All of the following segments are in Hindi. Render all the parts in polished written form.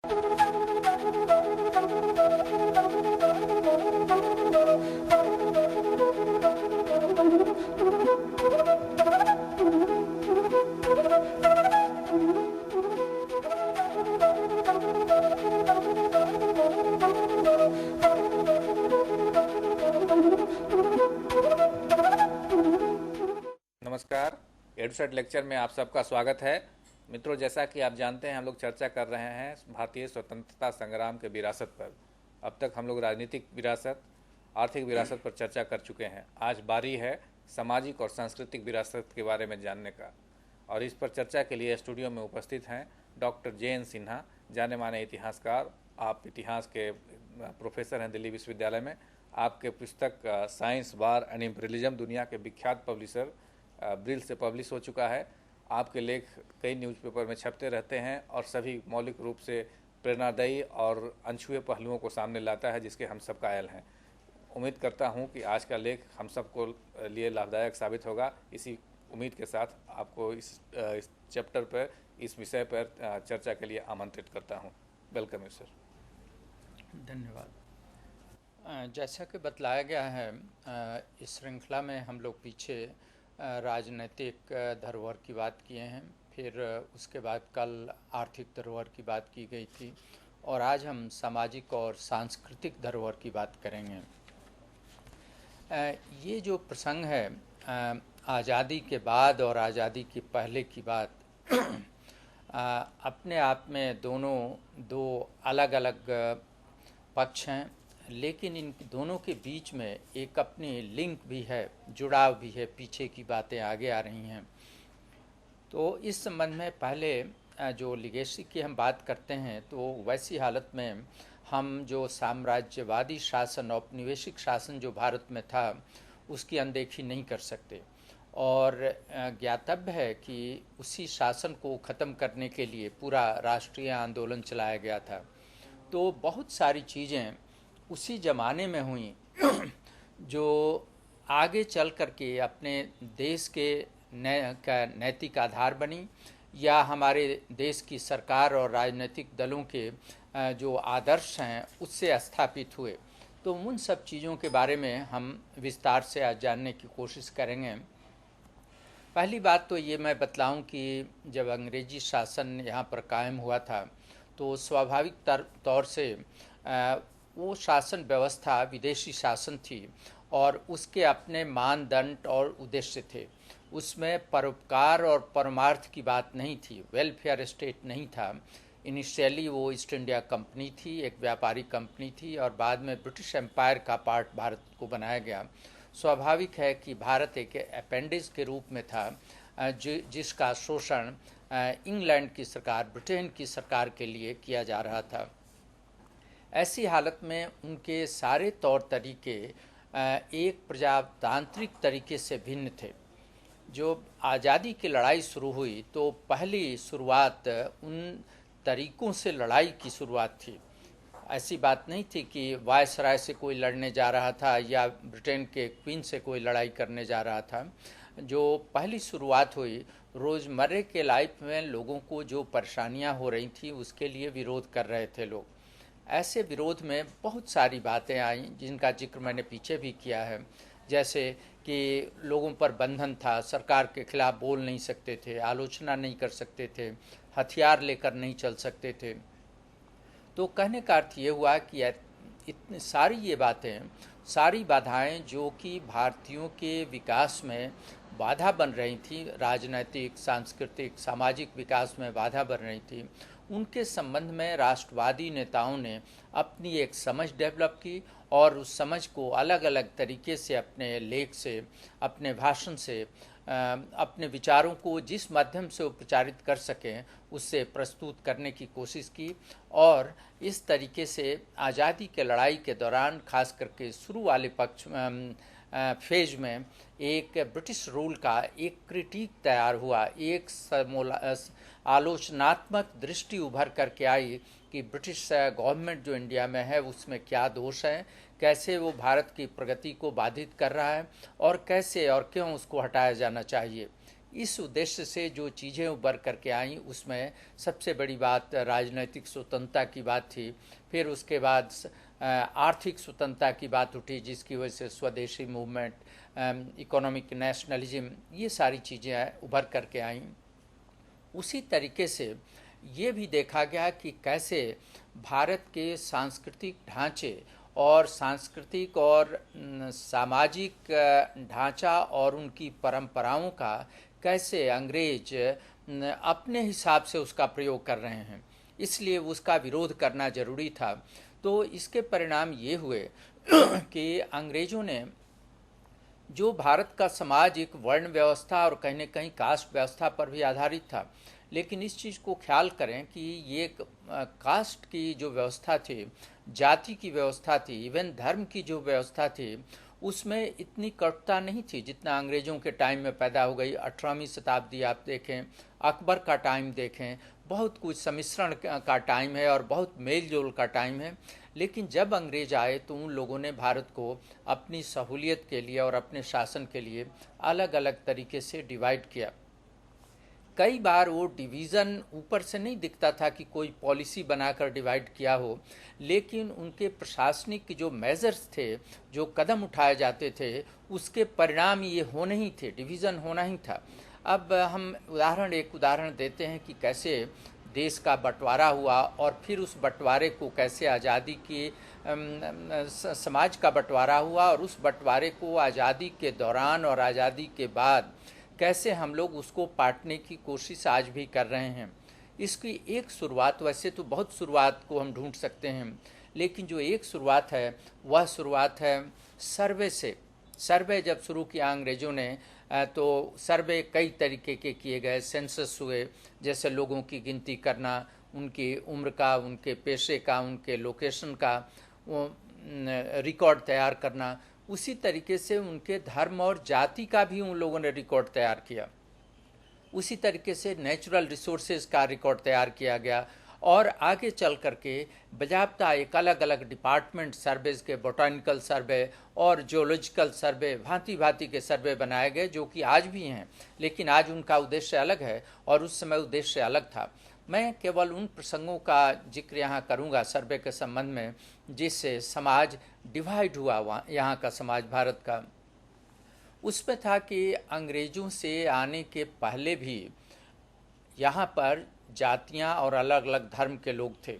नमस्कार। एडुसेट लेक्चर में आप सबका स्वागत है। मित्रों, जैसा कि आप जानते हैं, हम लोग चर्चा कर रहे हैं भारतीय स्वतंत्रता संग्राम के विरासत पर। अब तक हम लोग राजनीतिक विरासत, आर्थिक विरासत पर चर्चा कर चुके हैं। आज बारी है सामाजिक और सांस्कृतिक विरासत के बारे में जानने का, और इस पर चर्चा के लिए स्टूडियो में उपस्थित हैं डॉक्टर जे एन सिन्हा, जाने माने इतिहासकार। आप इतिहास के प्रोफेसर हैं दिल्ली विश्वविद्यालय में। आपके पुस्तक साइंस, वार एंड इम्पीरियलिज्म दुनिया के विख्यात पब्लिशर ब्रिल से पब्लिश हो चुका है। आपके लेख कई न्यूज़पेपर में छपते रहते हैं और सभी मौलिक रूप से प्रेरणादायी और अनछुए पहलुओं को सामने लाता है, जिसके हम सब कायल हैं। उम्मीद करता हूं कि आज का लेख हम सबको लिए लाभदायक साबित होगा। इसी उम्मीद के साथ आपको इस चैप्टर पर, इस विषय पर चर्चा के लिए आमंत्रित करता हूं। Welcome you sir. धन्यवाद। जैसा कि बतलाया गया है, इस श्रृंखला में हम लोग पीछे राजनीतिक धरोहर की बात किए हैं, फिर उसके बाद कल आर्थिक धरोहर की बात की गई थी, और आज हम सामाजिक और सांस्कृतिक धरोहर की बात करेंगे। ये जो प्रसंग है, आज़ादी के बाद और आज़ादी के पहले की बात, अपने आप में दोनों दो अलग अलग पक्ष हैं, लेकिन इन दोनों के बीच में एक अपनी लिंक भी है, जुड़ाव भी है, पीछे की बातें आगे आ रही हैं। तो इस संबंध में पहले जो लिगेसी की हम बात करते हैं, तो वैसी हालत में हम जो साम्राज्यवादी शासन, औपनिवेशिक शासन जो भारत में था, उसकी अनदेखी नहीं कर सकते। और ज्ञातव्य है कि उसी शासन को ख़त्म करने के लिए पूरा राष्ट्रीय आंदोलन चलाया गया था। तो बहुत सारी चीज़ें उसी ज़माने में हुई जो आगे चल कर के अपने देश के नैतिक आधार बनी, या हमारे देश की सरकार और राजनीतिक दलों के जो आदर्श हैं उससे स्थापित हुए। तो उन सब चीज़ों के बारे में हम विस्तार से आज जानने की कोशिश करेंगे। पहली बात तो ये मैं बतलाऊं कि जब अंग्रेजी शासन यहाँ पर कायम हुआ था, तो स्वाभाविक तौर से वो शासन व्यवस्था विदेशी शासन थी, और उसके अपने मानदंड और उद्देश्य थे। उसमें परोपकार और परमार्थ की बात नहीं थी, वेलफेयर स्टेट नहीं था। इनिशियली वो ईस्ट इंडिया कंपनी थी, एक व्यापारी कंपनी थी, और बाद में ब्रिटिश एम्पायर का पार्ट भारत को बनाया गया। स्वाभाविक है कि भारत एक अपेंडिक्स के रूप में था, जिसका शोषण इंग्लैंड की सरकार, ब्रिटेन की सरकार के लिए किया जा रहा था। ऐसी हालत में उनके सारे तौर तरीके एक प्रजातांत्रिक तरीके से भिन्न थे। जो आज़ादी की लड़ाई शुरू हुई, तो पहली शुरुआत उन तरीकों से लड़ाई की शुरुआत थी। ऐसी बात नहीं थी कि वायसराय से कोई लड़ने जा रहा था या ब्रिटेन के क्वीन से कोई लड़ाई करने जा रहा था। जो पहली शुरुआत हुई, रोज़मर्रे के लाइफ में लोगों को जो परेशानियां हो रही थी, उसके लिए विरोध कर रहे थे लोग। ऐसे विरोध में बहुत सारी बातें आई, जिनका जिक्र मैंने पीछे भी किया है। जैसे कि लोगों पर बंधन था, सरकार के खिलाफ बोल नहीं सकते थे, आलोचना नहीं कर सकते थे, हथियार लेकर नहीं चल सकते थे। तो कहने का अर्थ ये हुआ कि इतनी सारी ये बातें, सारी बाधाएं जो कि भारतीयों के विकास में बाधा बन रही थी, राजनैतिक, सांस्कृतिक, सामाजिक विकास में बाधा बन रही थी, उनके संबंध में राष्ट्रवादी नेताओं ने अपनी एक समझ डेवलप की, और उस समझ को अलग अलग तरीके से अपने लेख से, अपने भाषण से, अपने विचारों को जिस माध्यम से वो प्रचारित कर सकें, उससे प्रस्तुत करने की कोशिश की। और इस तरीके से आज़ादी के लड़ाई के दौरान, खास करके शुरू वाले फेज में, एक ब्रिटिश रूल का एक क्रिटिक तैयार हुआ, एक आलोचनात्मक दृष्टि उभर करके आई कि ब्रिटिश गवर्नमेंट जो इंडिया में है उसमें क्या दोष है, कैसे वो भारत की प्रगति को बाधित कर रहा है, और कैसे और क्यों उसको हटाया जाना चाहिए। इस उद्देश्य से जो चीज़ें उभर करके आईं उसमें सबसे बड़ी बात राजनीतिक स्वतंत्रता की बात थी। फिर उसके बाद आर्थिक स्वतंत्रता की बात उठी, जिसकी वजह से स्वदेशी मूवमेंट, इकोनॉमिक नेशनलिज्म, ये सारी चीज़ें उभर करके आईं। उसी तरीके से ये भी देखा गया कि कैसे भारत के सांस्कृतिक ढांचे और सांस्कृतिक और सामाजिक ढांचा और उनकी परंपराओं का कैसे अंग्रेज अपने हिसाब से उसका प्रयोग कर रहे हैं, इसलिए उसका विरोध करना जरूरी था। तो इसके परिणाम ये हुए कि अंग्रेज़ों ने जो भारत का समाज एक वर्ण व्यवस्था और कहीं न कहीं कास्ट व्यवस्था पर भी आधारित था, लेकिन इस चीज़ को ख्याल करें कि ये कास्ट की जो व्यवस्था थी, जाति की व्यवस्था थी, इवन धर्म की जो व्यवस्था थी, उसमें इतनी कटुता नहीं थी जितना अंग्रेज़ों के टाइम में पैदा हो गई। 18वीं शताब्दी आप देखें, अकबर का टाइम देखें, बहुत कुछ सम्मिश्रण का टाइम है और बहुत मेल जोल का टाइम है। लेकिन जब अंग्रेज आए तो उन लोगों ने भारत को अपनी सहूलियत के लिए और अपने शासन के लिए अलग अलग तरीके से डिवाइड किया। कई बार वो डिवीज़न ऊपर से नहीं दिखता था कि कोई पॉलिसी बनाकर डिवाइड किया हो, लेकिन उनके प्रशासनिक जो मेजर्स थे, जो कदम उठाए जाते थे, उसके परिणाम ये होने ही थे, डिवीज़न होना ही था। अब हम एक उदाहरण देते हैं कि कैसे देश का बंटवारा हुआ और फिर उस बंटवारे को कैसे आज़ादी के समाज का बंटवारा हुआ और उस बंटवारे को आज़ादी के दौरान और आज़ादी के बाद कैसे हम लोग उसको पाटने की कोशिश आज भी कर रहे हैं। इसकी एक शुरुआत, वैसे तो बहुत शुरुआत को हम ढूंढ सकते हैं, लेकिन जो एक शुरुआत है वह शुरुआत है सर्वे से। सर्वे जब शुरू किया अंग्रेज़ों ने तो सर्वे कई तरीके के किए गए, सेंसस हुए, जैसे लोगों की गिनती करना, उनकी उम्र का, उनके पेशे का, उनके लोकेशन का वो रिकॉर्ड तैयार करना। उसी तरीके से उनके धर्म और जाति का भी उन लोगों ने रिकॉर्ड तैयार किया। उसी तरीके से नेचुरल रिसोर्सेज का रिकॉर्ड तैयार किया गया और आगे चल करके बजाबता एक अलग अलग डिपार्टमेंट सर्वेज के, बोटानिकल सर्वे और जियोलॉजिकल सर्वे, भांति भांति के सर्वे बनाए गए, जो कि आज भी हैं, लेकिन आज उनका उद्देश्य अलग है और उस समय उद्देश्य अलग था। मैं केवल उन प्रसंगों का जिक्र यहाँ करूँगा सर्वे के संबंध में जिससे समाज डिवाइड हुआ, यहाँ का समाज भारत का। उसमें था कि अंग्रेज़ों से आने के पहले भी यहाँ पर जातियाँ और अलग अलग धर्म के लोग थे,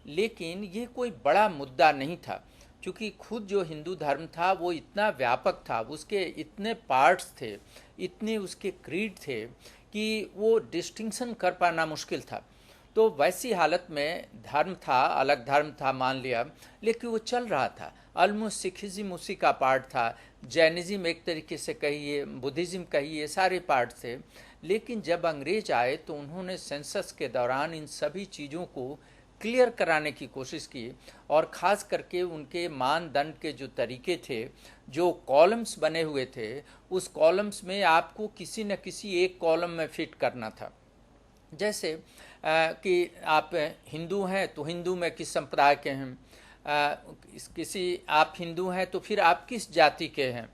लेकिन ये कोई बड़ा मुद्दा नहीं था, क्योंकि खुद जो हिंदू धर्म था वो इतना व्यापक था, उसके इतने पार्ट्स थे, इतने उसके क्रीड थे कि वो डिस्टिंक्शन कर पाना मुश्किल था। तो वैसी हालत में धर्म था, अलग धर्म था मान लिया, लेकिन वो चल रहा था। ऑलमोस्ट सिखिज्म उसी का पार्ट था, जैनिज्म एक तरीके से कहिए, बुद्धिज्म कहिए, सारे पार्ट थे। लेकिन जब अंग्रेज आए तो उन्होंने सेंसस के दौरान इन सभी चीज़ों को क्लियर कराने की कोशिश की और ख़ास करके उनके मानदंड के जो तरीके थे, जो कॉलम्स बने हुए थे, उस कॉलम्स में आपको किसी न किसी एक कॉलम में फिट करना था। जैसे कि आप हिंदू हैं तो हिंदू में किस संप्रदाय के हैं, आप हिंदू हैं तो फिर आप किस जाति के हैं,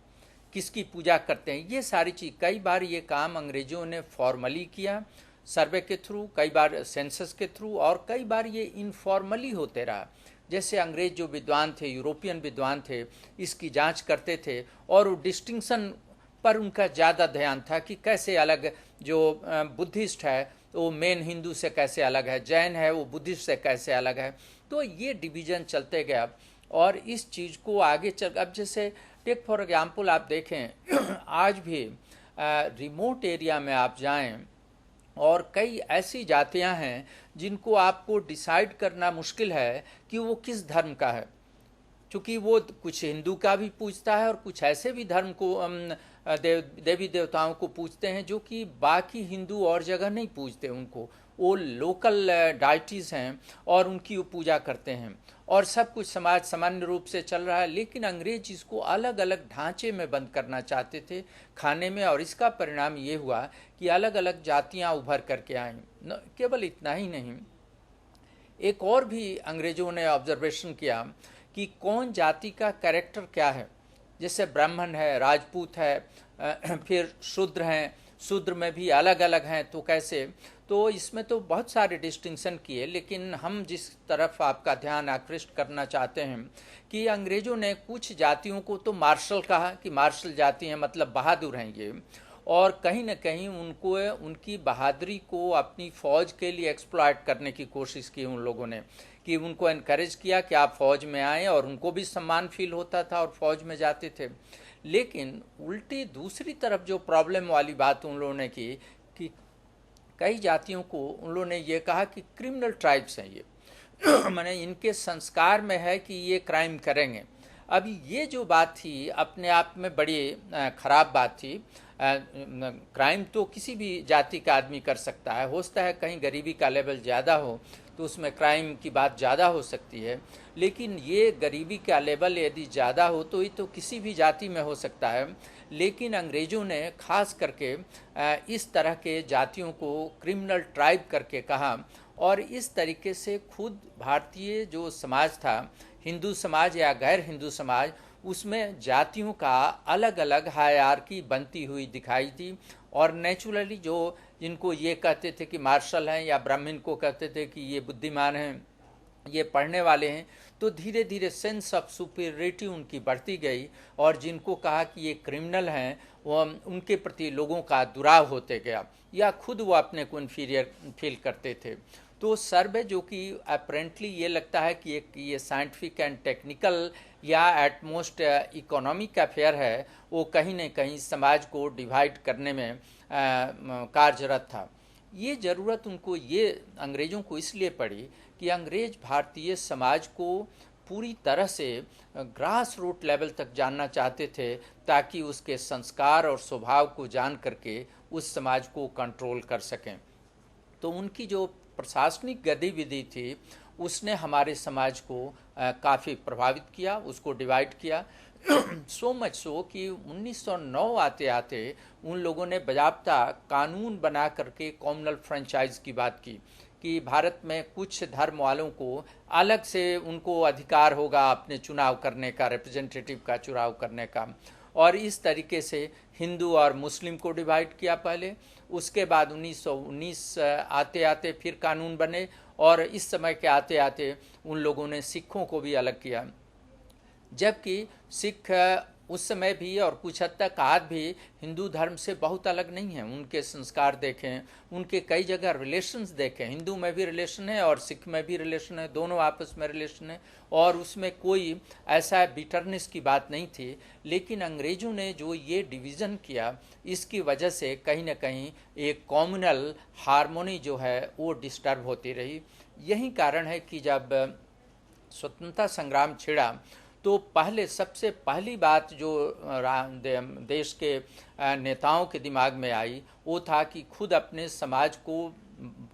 किसकी पूजा करते हैं, ये सारी चीज़। कई बार ये काम अंग्रेज़ों ने फॉर्मली किया सर्वे के थ्रू, कई बार सेंसस के थ्रू, और कई बार ये इनफॉर्मली होते रहा। जैसे अंग्रेज जो विद्वान थे, यूरोपियन विद्वान थे, इसकी जांच करते थे और वो डिस्टिंक्शन पर उनका ज़्यादा ध्यान था कि कैसे अलग, जो बुद्धिस्ट है वो मेन हिंदू से कैसे अलग है, जैन है वो बुद्धिस्ट से कैसे अलग है। तो ये डिवीज़न चलते गया और इस चीज़ को आगे चल, अब जैसे टेक फॉर एग्जाम्पल आप देखें आज भी रिमोट एरिया में आप जाएं और कई ऐसी जातियां हैं जिनको आपको डिसाइड करना मुश्किल है कि वो किस धर्म का है, क्योंकि वो कुछ हिंदू का भी पूजता है और कुछ ऐसे भी धर्म को देवी देवताओं को पूजते हैं जो कि बाकी हिंदू और जगह नहीं पूजते उनको। वो लोकल डाइटीज़ हैं और उनकी वो पूजा करते हैं और सब कुछ समाज सामान्य रूप से चल रहा है। लेकिन अंग्रेज इसको अलग अलग ढांचे में बंद करना चाहते थे खाने में, और इसका परिणाम ये हुआ कि अलग अलग जातियां उभर करके आईं। केवल इतना ही नहीं, एक और भी अंग्रेज़ों ने ऑब्जर्वेशन किया कि कौन जाति का कैरेक्टर क्या है। जैसे ब्राह्मण है, राजपूत है, फिर शूद्र हैं। शूद्र में भी अलग अलग हैं, तो कैसे? तो इसमें तो बहुत सारे डिस्टिंक्शन किए, लेकिन हम जिस तरफ आपका ध्यान आकृष्ट करना चाहते हैं कि अंग्रेजों ने कुछ जातियों को तो मार्शल कहा, कि मार्शल जाति हैं मतलब बहादुर हैं ये, और कहीं ना कहीं उनको उनकी बहादुरी को अपनी फ़ौज के लिए एक्सप्लॉयट करने की कोशिश की उन लोगों ने, कि उनको इनकरेज किया कि आप फ़ौज में आएँ, और उनको भी सम्मान फील होता था और फ़ौज में जाते थे। लेकिन उल्टी दूसरी तरफ जो प्रॉब्लम वाली बात उन लोगों ने की कि कई जातियों को उन लोगों ने ये कहा कि क्रिमिनल ट्राइब्स हैं ये माने इनके संस्कार में है कि ये क्राइम करेंगे। अभी ये जो बात थी अपने आप में बड़ी खराब बात थी। क्राइम तो किसी भी जाति का आदमी कर सकता है, हो सकता है कहीं गरीबी का लेवल ज़्यादा हो तो उसमें क्राइम की बात ज़्यादा हो सकती है, लेकिन ये गरीबी का लेवल यदि ज़्यादा हो तो ये तो किसी भी जाति में हो सकता है। लेकिन अंग्रेज़ों ने खास करके इस तरह के जातियों को क्रिमिनल ट्राइब करके कहा, और इस तरीके से खुद भारतीय जो समाज था, हिंदू समाज या गैर हिंदू समाज, उसमें जातियों का अलग अलग हायरार्की बनती हुई दिखाई दी। और नेचुरली जो जिनको ये कहते थे कि मार्शल हैं, या ब्राह्मण को कहते थे कि ये बुद्धिमान हैं, ये पढ़ने वाले हैं, तो धीरे धीरे सेंस ऑफ सुपीरियरिटी उनकी बढ़ती गई, और जिनको कहा कि ये क्रिमिनल हैं वो उनके प्रति लोगों का दुराव होते गया, या खुद वो अपने को इन्फीरियर फील करते थे। तो सर्वे जो कि अपेरेंटली ये लगता है कि ये साइंटिफिक एंड टेक्निकल या एटमोस्ट इकोनॉमिक अफेयर है, वो कहीं न कहीं समाज को डिवाइड करने में कार्यरत था। ये ज़रूरत उनको ये अंग्रेज़ों को इसलिए पड़ी कि अंग्रेज भारतीय समाज को पूरी तरह से ग्रास रूट लेवल तक जानना चाहते थे, ताकि उसके संस्कार और स्वभाव को जान करके उस समाज को कंट्रोल कर सकें। तो उनकी जो प्रशासनिक गतिविधि थी उसने हमारे समाज को काफ़ी प्रभावित किया, उसको डिवाइड किया। सो मच सो कि 1909 आते आते उन लोगों ने बाज़ाब्ता कानून बना करके कॉम्युनल फ्रेंचाइज की बात की, कि भारत में कुछ धर्म वालों को अलग से उनको अधिकार होगा अपने चुनाव करने का, रिप्रेजेंटेटिव का चुनाव करने का। और इस तरीके से हिंदू और मुस्लिम को डिवाइड किया पहले, उसके बाद 1919 आते आते फिर कानून बने, और इस समय के आते आते उन लोगों ने सिखों को भी अलग किया। जबकि सिख उस समय भी और कुछ हद तक आज भी हिंदू धर्म से बहुत अलग नहीं है। उनके संस्कार देखें, उनके कई जगह रिलेशंस देखें, हिंदू में भी रिलेशन है और सिख में भी रिलेशन है, दोनों आपस में रिलेशन है, और उसमें कोई ऐसा बिटरनेस की बात नहीं थी। लेकिन अंग्रेज़ों ने जो ये डिवीज़न किया, इसकी वजह से कहीं ना कहीं एक कॉम्युनल हार्मोनी जो है वो डिस्टर्ब होती रही। यही कारण है कि जब स्वतंत्रता संग्राम छिड़ा तो पहले सबसे पहली बात जो देश के नेताओं के दिमाग में आई वो था कि खुद अपने समाज को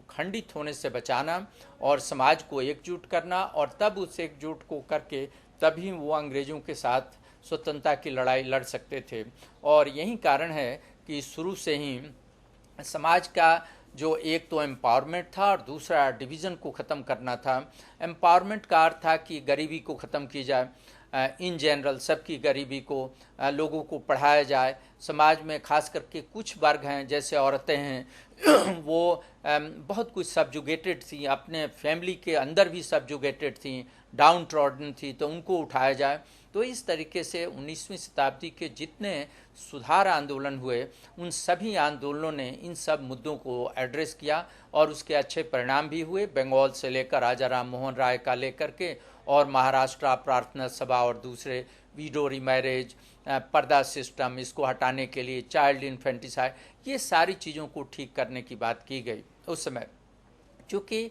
खंडित होने से बचाना और समाज को एकजुट करना, और तब उस एकजुट को करके तभी वो अंग्रेज़ों के साथ स्वतंत्रता की लड़ाई लड़ सकते थे। और यही कारण है कि शुरू से ही समाज का जो एक तो एम्पावरमेंट था और दूसरा डिवीज़न को ख़त्म करना था। एम्पावरमेंट का अर्थ था कि गरीबी को ख़त्म की जाए, इन जनरल सबकी गरीबी को, लोगों को पढ़ाया जाए। समाज में खास करके कुछ वर्ग हैं जैसे औरतें हैं वो बहुत कुछ सब्जुगेटेड थी, अपने फैमिली के अंदर भी सब्जुगेटेड थी, डाउन ट्रॉडन थी, तो उनको उठाया जाए। तो इस तरीके से 19वीं शताब्दी के जितने सुधार आंदोलन हुए उन सभी आंदोलनों ने इन सब मुद्दों को एड्रेस किया, और उसके अच्छे परिणाम भी हुए। बंगाल से लेकर राजा राम मोहन राय का लेकर के, और महाराष्ट्र प्रार्थना सभा और दूसरे विडो रीमैरेज, पर्दा सिस्टम, इसको हटाने के लिए चाइल्ड इन्फेंटिसाइड, ये सारी चीज़ों को ठीक करने की बात की गई उस समय। क्योंकि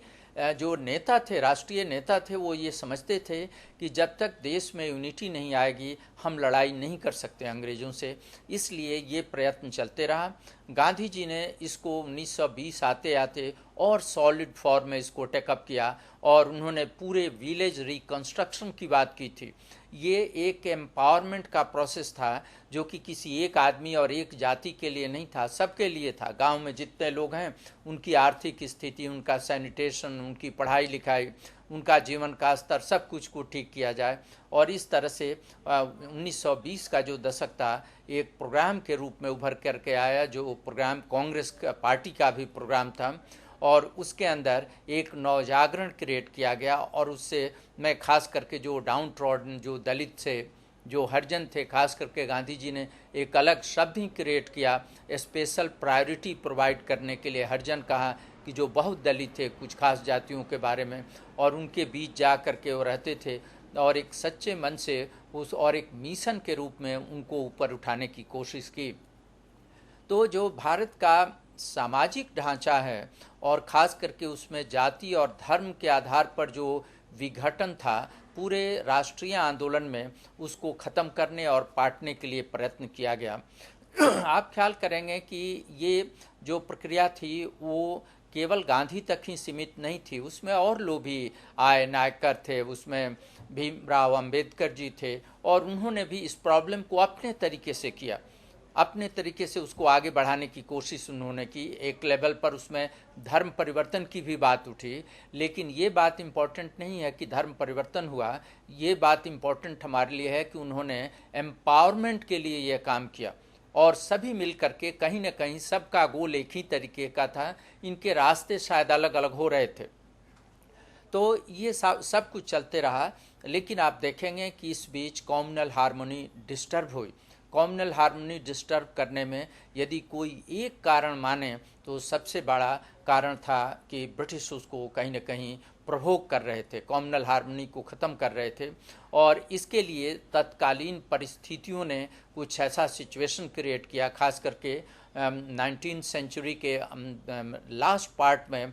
जो नेता थे, राष्ट्रीय नेता थे, वो ये समझते थे कि जब तक देश में यूनिटी नहीं आएगी हम लड़ाई नहीं कर सकते अंग्रेज़ों से, इसलिए ये प्रयत्न चलते रहा। गांधी जी ने इसको 1920 आते आते और सॉलिड फॉर्म में इसको टेकअप किया, और उन्होंने पूरे विलेज रिकंस्ट्रक्शन की बात की थी। ये एक एम्पावरमेंट का प्रोसेस था जो कि किसी एक आदमी और एक जाति के लिए नहीं था, सबके लिए था। गांव में जितने लोग हैं उनकी आर्थिक स्थिति, उनका सैनिटेशन, उनकी पढ़ाई लिखाई, उनका जीवन का स्तर सब कुछ को ठीक किया जाए। और इस तरह से 1920 का जो दशक था एक प्रोग्राम के रूप में उभर करके आया, जो प्रोग्राम कांग्रेस पार्टी का भी प्रोग्राम था, और उसके अंदर एक नवजागरण क्रिएट किया गया। और उससे मैं खास करके जो डाउन ट्रॉडन, जो दलित थे, जो हरिजन थे, खास करके गांधी जी ने एक अलग शब्द ही क्रिएट किया, स्पेशल प्रायोरिटी प्रोवाइड करने के लिए हरिजन कहा, कि जो बहुत दलित थे कुछ खास जातियों के बारे में, और उनके बीच जा कर के वो रहते थे, और एक सच्चे मन से उस और एक मिशन के रूप में उनको ऊपर उठाने की कोशिश की। तो जो भारत का सामाजिक ढांचा है, और ख़ास करके उसमें जाति और धर्म के आधार पर जो विघटन था, पूरे राष्ट्रीय आंदोलन में उसको ख़त्म करने और पाटने के लिए प्रयत्न किया गया। आप ख्याल करेंगे कि ये जो प्रक्रिया थी वो केवल गांधी तक ही सीमित नहीं थी, उसमें और लोग भी आए, नायकर थे, उसमें भीमराव अंबेडकर जी थे, और उन्होंने भी इस प्रॉब्लम को अपने तरीके से किया, अपने तरीके से उसको आगे बढ़ाने की कोशिश उन्होंने की। एक लेवल पर उसमें धर्म परिवर्तन की भी बात उठी, लेकिन ये बात इम्पोर्टेंट नहीं है कि धर्म परिवर्तन हुआ, ये बात इम्पोर्टेंट हमारे लिए है कि उन्होंने एम्पावरमेंट के लिए यह काम किया, और सभी मिल करके कहीं ना कहीं सबका गोल एक ही तरीके का था, इनके रास्ते शायद अलग अलग हो रहे थे। तो ये सब कुछ चलते रहा, लेकिन आप देखेंगे कि इस बीच कॉम्युनल हार्मनी डिस्टर्ब हुई। कॉम्युनल हार्मनी डिस्टर्ब करने में यदि कोई एक कारण माने तो सबसे बड़ा कारण था कि ब्रिटिश उसको कहीं न कहीं प्रवोक कर रहे थे, कॉम्युनल हार्मनी को ख़त्म कर रहे थे, और इसके लिए तत्कालीन परिस्थितियों ने कुछ ऐसा सिचुएशन क्रिएट किया, खास करके 19th सेंचुरी के लास्ट पार्ट में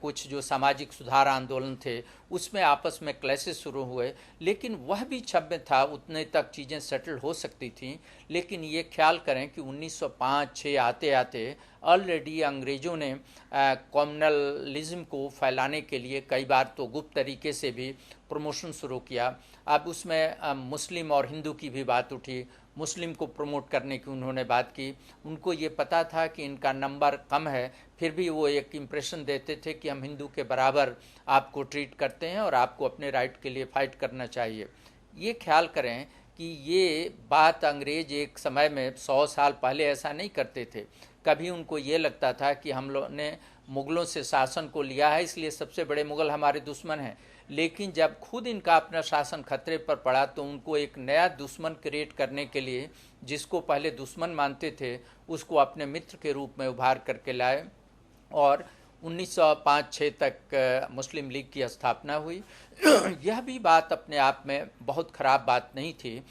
कुछ जो सामाजिक सुधार आंदोलन थे उसमें आपस में क्लैशेस शुरू हुए, लेकिन वह भी छब्बे था, उतने तक चीज़ें सेटल हो सकती थी। लेकिन ये ख्याल करें कि 1905-06 आते आते ऑलरेडी अंग्रेज़ों ने कम्युनलिज्म को फैलाने के लिए कई बार तो गुप्त तरीके से भी प्रमोशन शुरू किया। अब उसमें मुस्लिम और हिंदू की भी बात उठी, मुस्लिम को प्रमोट करने की उन्होंने बात की। उनको ये पता था कि इनका नंबर कम है, फिर भी वो एक इम्प्रेशन देते थे कि हम हिंदू के बराबर आपको ट्रीट करते हैं और आपको अपने राइट के लिए फाइट करना चाहिए। ये ख्याल करें कि ये बात अंग्रेज एक समय में 100 साल पहले ऐसा नहीं करते थे। कभी उनको ये लगता था कि हम लोग ने मुग़लों से शासन को लिया है, इसलिए सबसे बड़े मुग़ल हमारे दुश्मन हैं। लेकिन जब खुद इनका अपना शासन खतरे पर पड़ा तो उनको एक नया दुश्मन क्रिएट करने के लिए, जिसको पहले दुश्मन मानते थे, उसको अपने मित्र के रूप में उभार करके लाए, और 1905-06 तक मुस्लिम लीग की स्थापना हुई। यह भी बात अपने आप में बहुत ख़राब बात नहीं थी,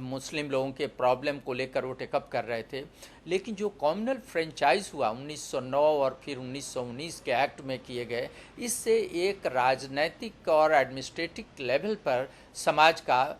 मुस्लिम लोगों के प्रॉब्लम को लेकर वो टेकअप कर रहे थे। लेकिन जो कम्युनल फ्रेंचाइज हुआ 1909 और फिर 1919 के एक्ट में किए गए, इससे एक राजनैतिक और एडमिनिस्ट्रेटिव लेवल पर समाज का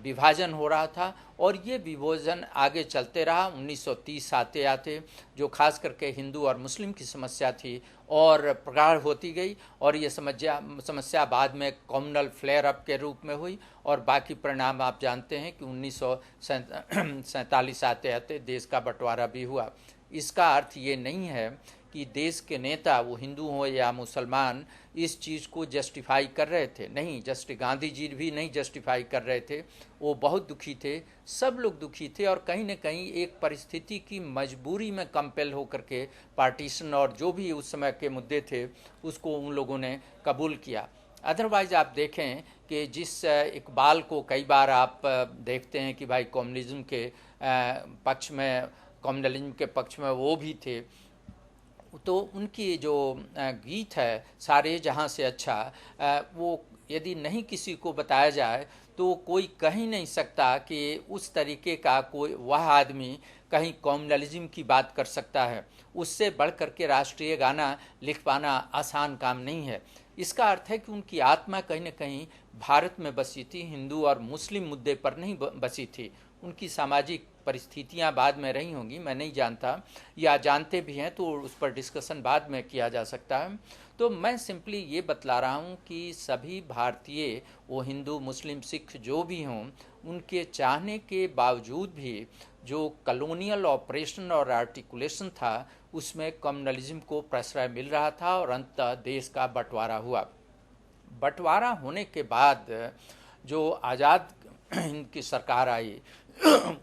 विभाजन हो रहा था, और ये विभाजन आगे चलते रहा। 1930 आते आते जो खास करके हिंदू और मुस्लिम की समस्या थी और प्रगाढ़ होती गई, और ये समस्या बाद में कम्युनल फ्लेयर अप के रूप में हुई, और बाकी परिणाम आप जानते हैं कि 1947 आते आते देश का बंटवारा भी हुआ। इसका अर्थ ये नहीं है कि देश के नेता, वो हिंदू हो या मुसलमान, इस चीज़ को जस्टिफाई कर रहे थे। नहीं, गांधी जी भी नहीं जस्टिफाई कर रहे थे, वो बहुत दुखी थे, सब लोग दुखी थे, और कहीं न कहीं एक परिस्थिति की मजबूरी में कंपेल होकर के पार्टीशन और जो भी उस समय के मुद्दे थे उसको उन लोगों ने कबूल किया। अदरवाइज़ आप देखें कि जिस इकबाल को कई बार आप देखते हैं कि भाई कम्युनलिज्म के पक्ष में वो भी थे, तो उनकी जो गीत है सारे जहां से अच्छा, वो यदि नहीं किसी को बताया जाए तो कोई कह ही नहीं सकता कि उस तरीके का कोई वह आदमी कहीं कम्युनलिज्म की बात कर सकता है। उससे बढ़ कर के राष्ट्रीय गाना लिख पाना आसान काम नहीं है। इसका अर्थ है कि उनकी आत्मा कहीं न कहीं भारत में बसी थी, हिंदू और मुस्लिम मुद्दे पर नहीं बसी थी। उनकी सामाजिक परिस्थितियां बाद में रही होंगी, मैं नहीं जानता, या जानते भी हैं तो उस पर डिस्कशन बाद में किया जा सकता है। तो मैं सिंपली ये बतला रहा हूँ कि सभी भारतीय, वो हिंदू मुस्लिम सिख जो भी हों, उनके चाहने के बावजूद भी जो कॉलोनियल ऑपरेशन और आर्टिकुलेशन था उसमें कम्युनलिज्म को प्रश्रय मिल रहा था, और अंततः देश का बंटवारा हुआ। बंटवारा होने के बाद जो आज़ाद हिंद की सरकार आई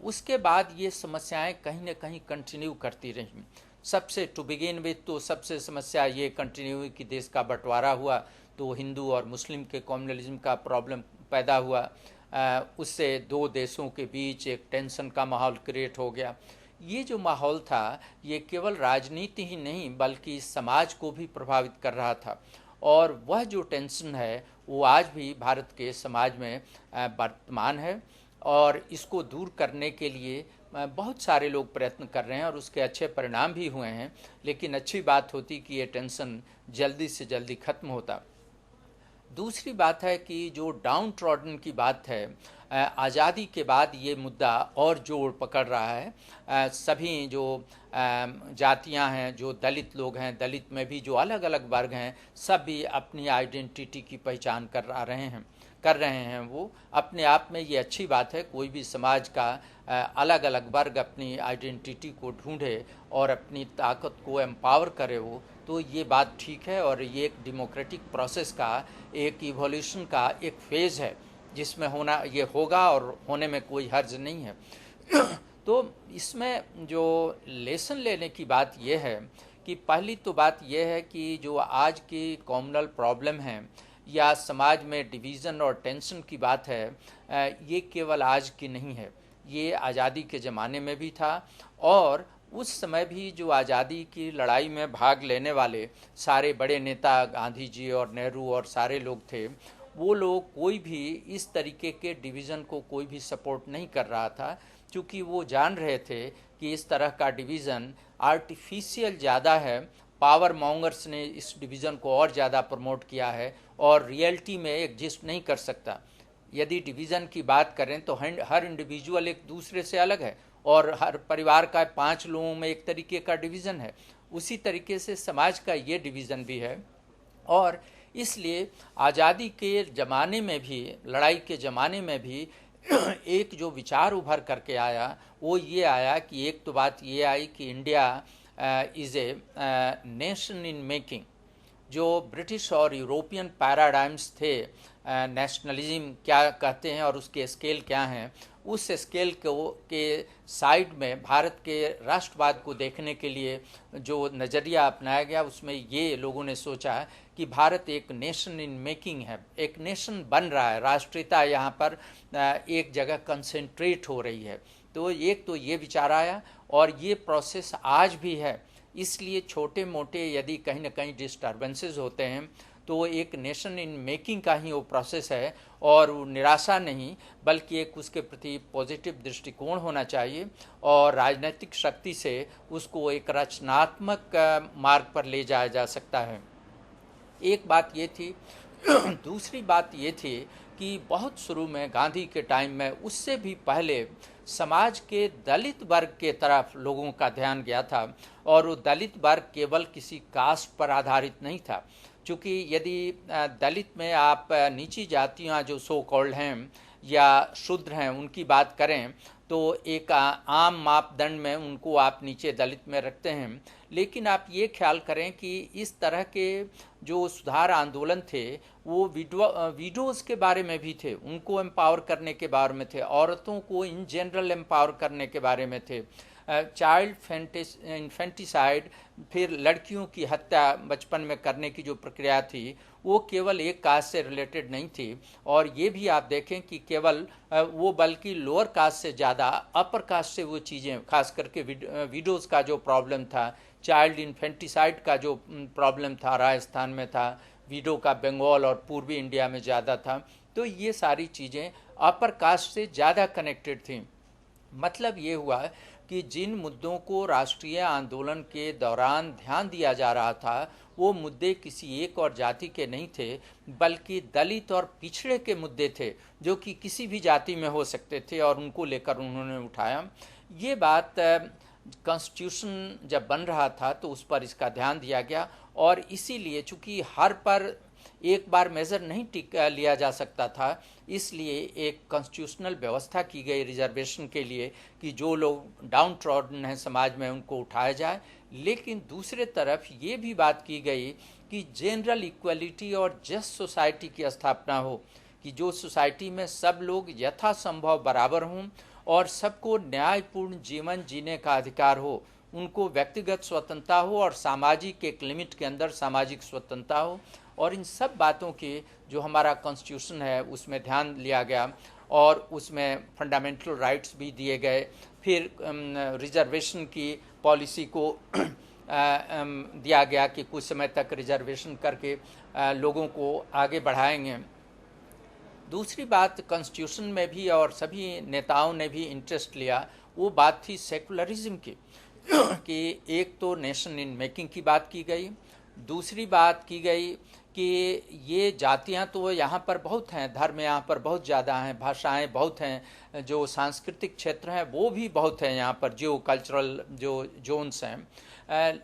उसके बाद ये समस्याएं कहीं ना कहीं कंटिन्यू करती रहीं। सबसे टू बिगिन विथ तो सबसे समस्या ये कंटिन्यू हुई कि देश का बंटवारा हुआ तो हिंदू और मुस्लिम के कम्युनलिज्म का प्रॉब्लम पैदा हुआ। उससे दो देशों के बीच एक टेंशन का माहौल क्रिएट हो गया। ये जो माहौल था ये केवल राजनीति ही नहीं बल्कि समाज को भी प्रभावित कर रहा था, और वह जो टेंशन है वो आज भी भारत के समाज में वर्तमान है, और इसको दूर करने के लिए बहुत सारे लोग प्रयत्न कर रहे हैं और उसके अच्छे परिणाम भी हुए हैं। लेकिन अच्छी बात होती कि ये टेंशन जल्दी से जल्दी खत्म होता। दूसरी बात है कि जो डाउन ट्रॉडन की बात है, आज़ादी के बाद ये मुद्दा और जोर पकड़ रहा है। सभी जो जातियां हैं, जो दलित लोग हैं, दलित में भी जो अलग अलग वर्ग हैं, सभी अपनी आइडेंटिटी की पहचान कर रहे हैं। वो अपने आप में ये अच्छी बात है। कोई भी समाज का अलग अलग वर्ग अपनी आइडेंटिटी को ढूंढे और अपनी ताकत को एम्पावर करे वो, तो ये बात ठीक है। और ये एक डेमोक्रेटिक प्रोसेस का एक इवोल्यूशन का एक फेज़ है जिसमें होना ये होगा और होने में कोई हर्ज नहीं है। तो इसमें जो लेसन लेने की बात ये है कि पहली तो बात यह है कि जो आज की कॉमनल प्रॉब्लम है या समाज में डिवीज़न और टेंशन की बात है, ये केवल आज की नहीं है। ये आज़ादी के ज़माने में भी था, और उस समय भी जो आज़ादी की लड़ाई में भाग लेने वाले सारे बड़े नेता, गांधी जी और नेहरू और सारे लोग थे, वो लोग कोई भी इस तरीके के डिवीज़न को कोई भी सपोर्ट नहीं कर रहा था, क्योंकि वो जान रहे थे कि इस तरह का डिवीज़न आर्टिफिशियल ज़्यादा है। पावर मॉन्गर्स ने इस डिवीज़न को और ज़्यादा प्रमोट किया है और रियलिटी में एग्जिस्ट नहीं कर सकता। यदि डिवीज़न की बात करें तो हर इंडिविजुअल एक दूसरे से अलग है, और हर परिवार का 5 लोगों में एक तरीके का डिवीज़न है। उसी तरीके से समाज का ये डिवीज़न भी है। और इसलिए आज़ादी के ज़माने में भी, लड़ाई के ज़माने में भी एक जो विचार उभर करके आया वो ये आया कि एक तो बात ये आई कि India is a nation in making. जो ब्रिटिश और यूरोपियन पैराडाइम्स थे, नेशनलिज्म क्या कहते हैं और उसके स्केल क्या हैं, उस स्केल के साइड में भारत के राष्ट्रवाद को देखने के लिए जो नज़रिया अपनाया गया, उसमें ये लोगों ने सोचा कि भारत एक नेशन इन मेकिंग है, एक नेशन बन रहा है, राष्ट्रीयता यहाँ पर एक जगह कंसंट्रेट हो रही है। तो एक तो ये विचार आया, और ये प्रोसेस आज भी है। इसलिए छोटे मोटे यदि कहीं ना कहीं डिस्टर्बेंसेस होते हैं तो एक नेशन इन मेकिंग का ही वो प्रोसेस है, और निराशा नहीं बल्कि एक उसके प्रति पॉजिटिव दृष्टिकोण होना चाहिए, और राजनीतिक शक्ति से उसको एक रचनात्मक मार्ग पर ले जाया जा सकता है। एक बात ये थी। दूसरी बात ये थी कि बहुत शुरू में गांधी के टाइम में, उससे भी पहले समाज के दलित वर्ग के तरफ लोगों का ध्यान गया था, और वो दलित वर्ग केवल किसी कास्ट पर आधारित नहीं था। क्योंकि यदि दलित में आप नीची जातियां जो सो कॉल्ड हैं या शूद्र हैं उनकी बात करें तो एक आम मापदंड में उनको आप नीचे दलित में रखते हैं। लेकिन आप ये ख्याल करें कि इस तरह के जो सुधार आंदोलन थे वो विडोज़ के बारे में भी थे, उनको एम्पावर करने के बारे में थे, औरतों को इन जनरल एम्पावर करने के बारे में थे। चाइल्ड इन्फेंटिसाइड, फिर लड़कियों की हत्या बचपन में करने की जो प्रक्रिया थी वो केवल एक कास्ट से रिलेटेड नहीं थी। और ये भी आप देखें कि केवल वो बल्कि लोअर कास्ट से ज़्यादा अपर कास्ट से वो चीज़ें, खास करके विडोज़ का जो प्रॉब्लम था, चाइल्ड इन्फेंटिसाइड का जो प्रॉब्लम था राजस्थान में था, विडो का बंगाल और पूर्वी इंडिया में ज़्यादा था। तो ये सारी चीज़ें अपर कास्ट से ज़्यादा कनेक्टेड थी। मतलब ये हुआ कि जिन मुद्दों को राष्ट्रीय आंदोलन के दौरान ध्यान दिया जा रहा था वो मुद्दे किसी एक और जाति के नहीं थे, बल्कि दलित और पिछड़े के मुद्दे थे जो कि किसी भी जाति में हो सकते थे, और उनको लेकर उन्होंने उठाया। ये बात कॉन्स्टिट्यूशन जब बन रहा था तो उस पर इसका ध्यान दिया गया, और इसीलिए चूंकि हर पर एक बार मेजर नहीं लिया जा सकता था, इसलिए एक कॉन्स्टिट्यूशनल व्यवस्था की गई रिजर्वेशन के लिए कि जो लोग डाउन ट्रॉडन हैं समाज में उनको उठाया जाए। लेकिन दूसरे तरफ ये भी बात की गई कि जनरल इक्वलिटी और जस्ट सोसाइटी की स्थापना हो, कि जो सोसाइटी में सब लोग यथासंभव बराबर हों और सबको न्यायपूर्ण जीवन जीने का अधिकार हो, उनको व्यक्तिगत स्वतंत्रता हो और सामाजिक एक लिमिट के अंदर सामाजिक स्वतंत्रता हो। और इन सब बातों के जो हमारा कॉन्स्टिट्यूशन है उसमें ध्यान लिया गया और उसमें फंडामेंटल राइट्स भी दिए गए। फिर रिजर्वेशन की पॉलिसी को दिया गया कि कुछ समय तक रिजर्वेशन करके लोगों को आगे बढ़ाएंगे। दूसरी बात कॉन्स्टिट्यूशन में भी और सभी नेताओं ने भी इंटरेस्ट लिया, वो बात थी सेकुलरिज्म की कि एक तो नेशन इन मेकिंग की बात की गई, दूसरी बात की गई कि ये जातियां तो यहाँ पर बहुत हैं, धर्म यहाँ पर बहुत ज़्यादा हैं, भाषाएं बहुत हैं, जो सांस्कृतिक क्षेत्र हैं वो भी बहुत हैं यहाँ पर, जो कल्चरल जो जोन्स हैं,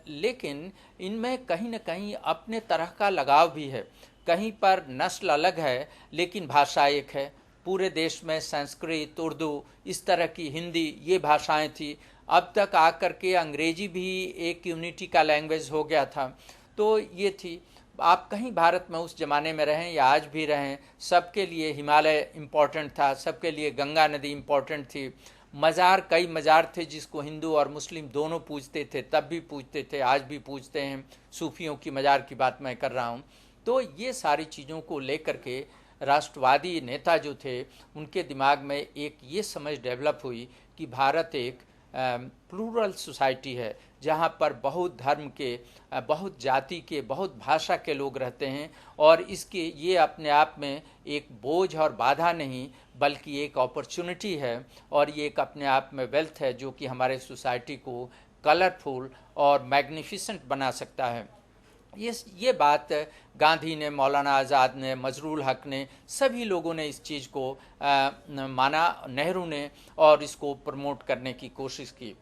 लेकिन इनमें कहीं ना कहीं अपने तरह का लगाव भी है। कहीं पर नस्ल अलग है लेकिन भाषा एक है। पूरे देश में संस्कृत, उर्दू, इस तरह की हिंदी, ये भाषाएं थी। अब तक आकर के अंग्रेजी भी एक यूनिटी का लैंग्वेज हो गया था। तो ये थी, आप कहीं भारत में उस ज़माने में रहें या आज भी रहें, सबके लिए हिमालय इम्पॉर्टेंट था, सबके लिए गंगा नदी इम्पॉर्टेंट थी। मज़ार, कई मज़ार थे जिसको हिंदू और मुस्लिम दोनों पूजते थे, तब भी पूजते थे, आज भी पूजते हैं। सूफियों की मज़ार की बात मैं कर रहा हूँ। तो ये सारी चीज़ों को लेकर के राष्ट्रवादी नेता जो थे उनके दिमाग में एक ये समझ डेवलप हुई कि भारत एक प्लूरल सोसाइटी है, जहाँ पर बहुत धर्म के, बहुत जाति के, बहुत भाषा के लोग रहते हैं, और इसके ये अपने आप में एक बोझ और बाधा नहीं बल्कि एक अपॉर्चुनिटी है, और ये एक अपने आप में वेल्थ है जो कि हमारे सोसाइटी को कलरफुल और मैग्निफिसेंट बना सकता है। ये बात गांधी ने, मौलाना आज़ाद ने, मजरूल हक ने, सभी लोगों ने इस चीज़ को माना, नेहरू ने, और इसको प्रमोट करने की कोशिश की।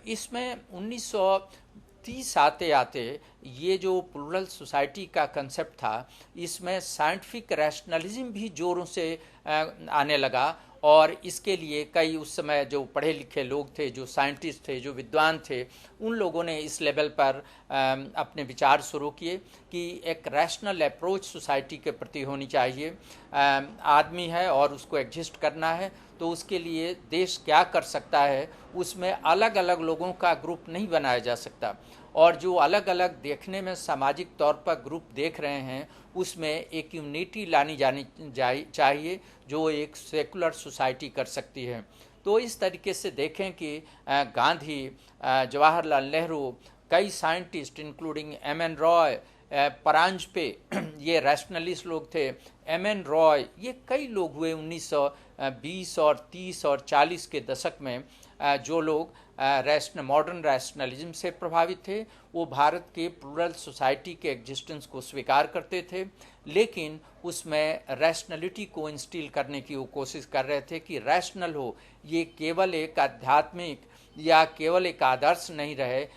इसमें 1930 आते आते ये जो प्लूरल सोसाइटी का कंसेप्ट था, इसमें साइंटिफिक रैशनलिज्म भी जोरों से आने लगा, और इसके लिए कई उस समय जो पढ़े लिखे लोग थे, जो साइंटिस्ट थे, जो विद्वान थे, उन लोगों ने इस लेवल पर अपने विचार शुरू किए कि एक रैशनल अप्रोच सोसाइटी के प्रति होनी चाहिए। आदमी है और उसको एग्जिस्ट करना है, तो उसके लिए देश क्या कर सकता है, उसमें अलग अलग लोगों का ग्रुप नहीं बनाया जा सकता, और जो अलग अलग देखने में सामाजिक तौर पर ग्रुप देख रहे हैं उसमें एक यूनिटी लानी जानी चाहिए जो एक सेकुलर सोसाइटी कर सकती है। तो इस तरीके से देखें कि गांधी, जवाहरलाल नेहरू, कई scientist including M N. Roy, Paranjpe, ये रैशनलिस्ट लोग थे, एम.एन. रॉय, ये कई लोग हुए 1920 और 30 और 40 के दशक में, जो लोग मॉडर्न रैशनलिज्म से प्रभावित थे। वो भारत के प्लूरल सोसाइटी के एग्जिस्टेंस को स्वीकार करते थे, लेकिन उसमें रैशनलिटी को इंस्टिल करने की वो कोशिश कर रहे थे कि रैशनल हो, ये केवल एक आध्यात्मिक या केवल एक आदर्श नहीं रहे,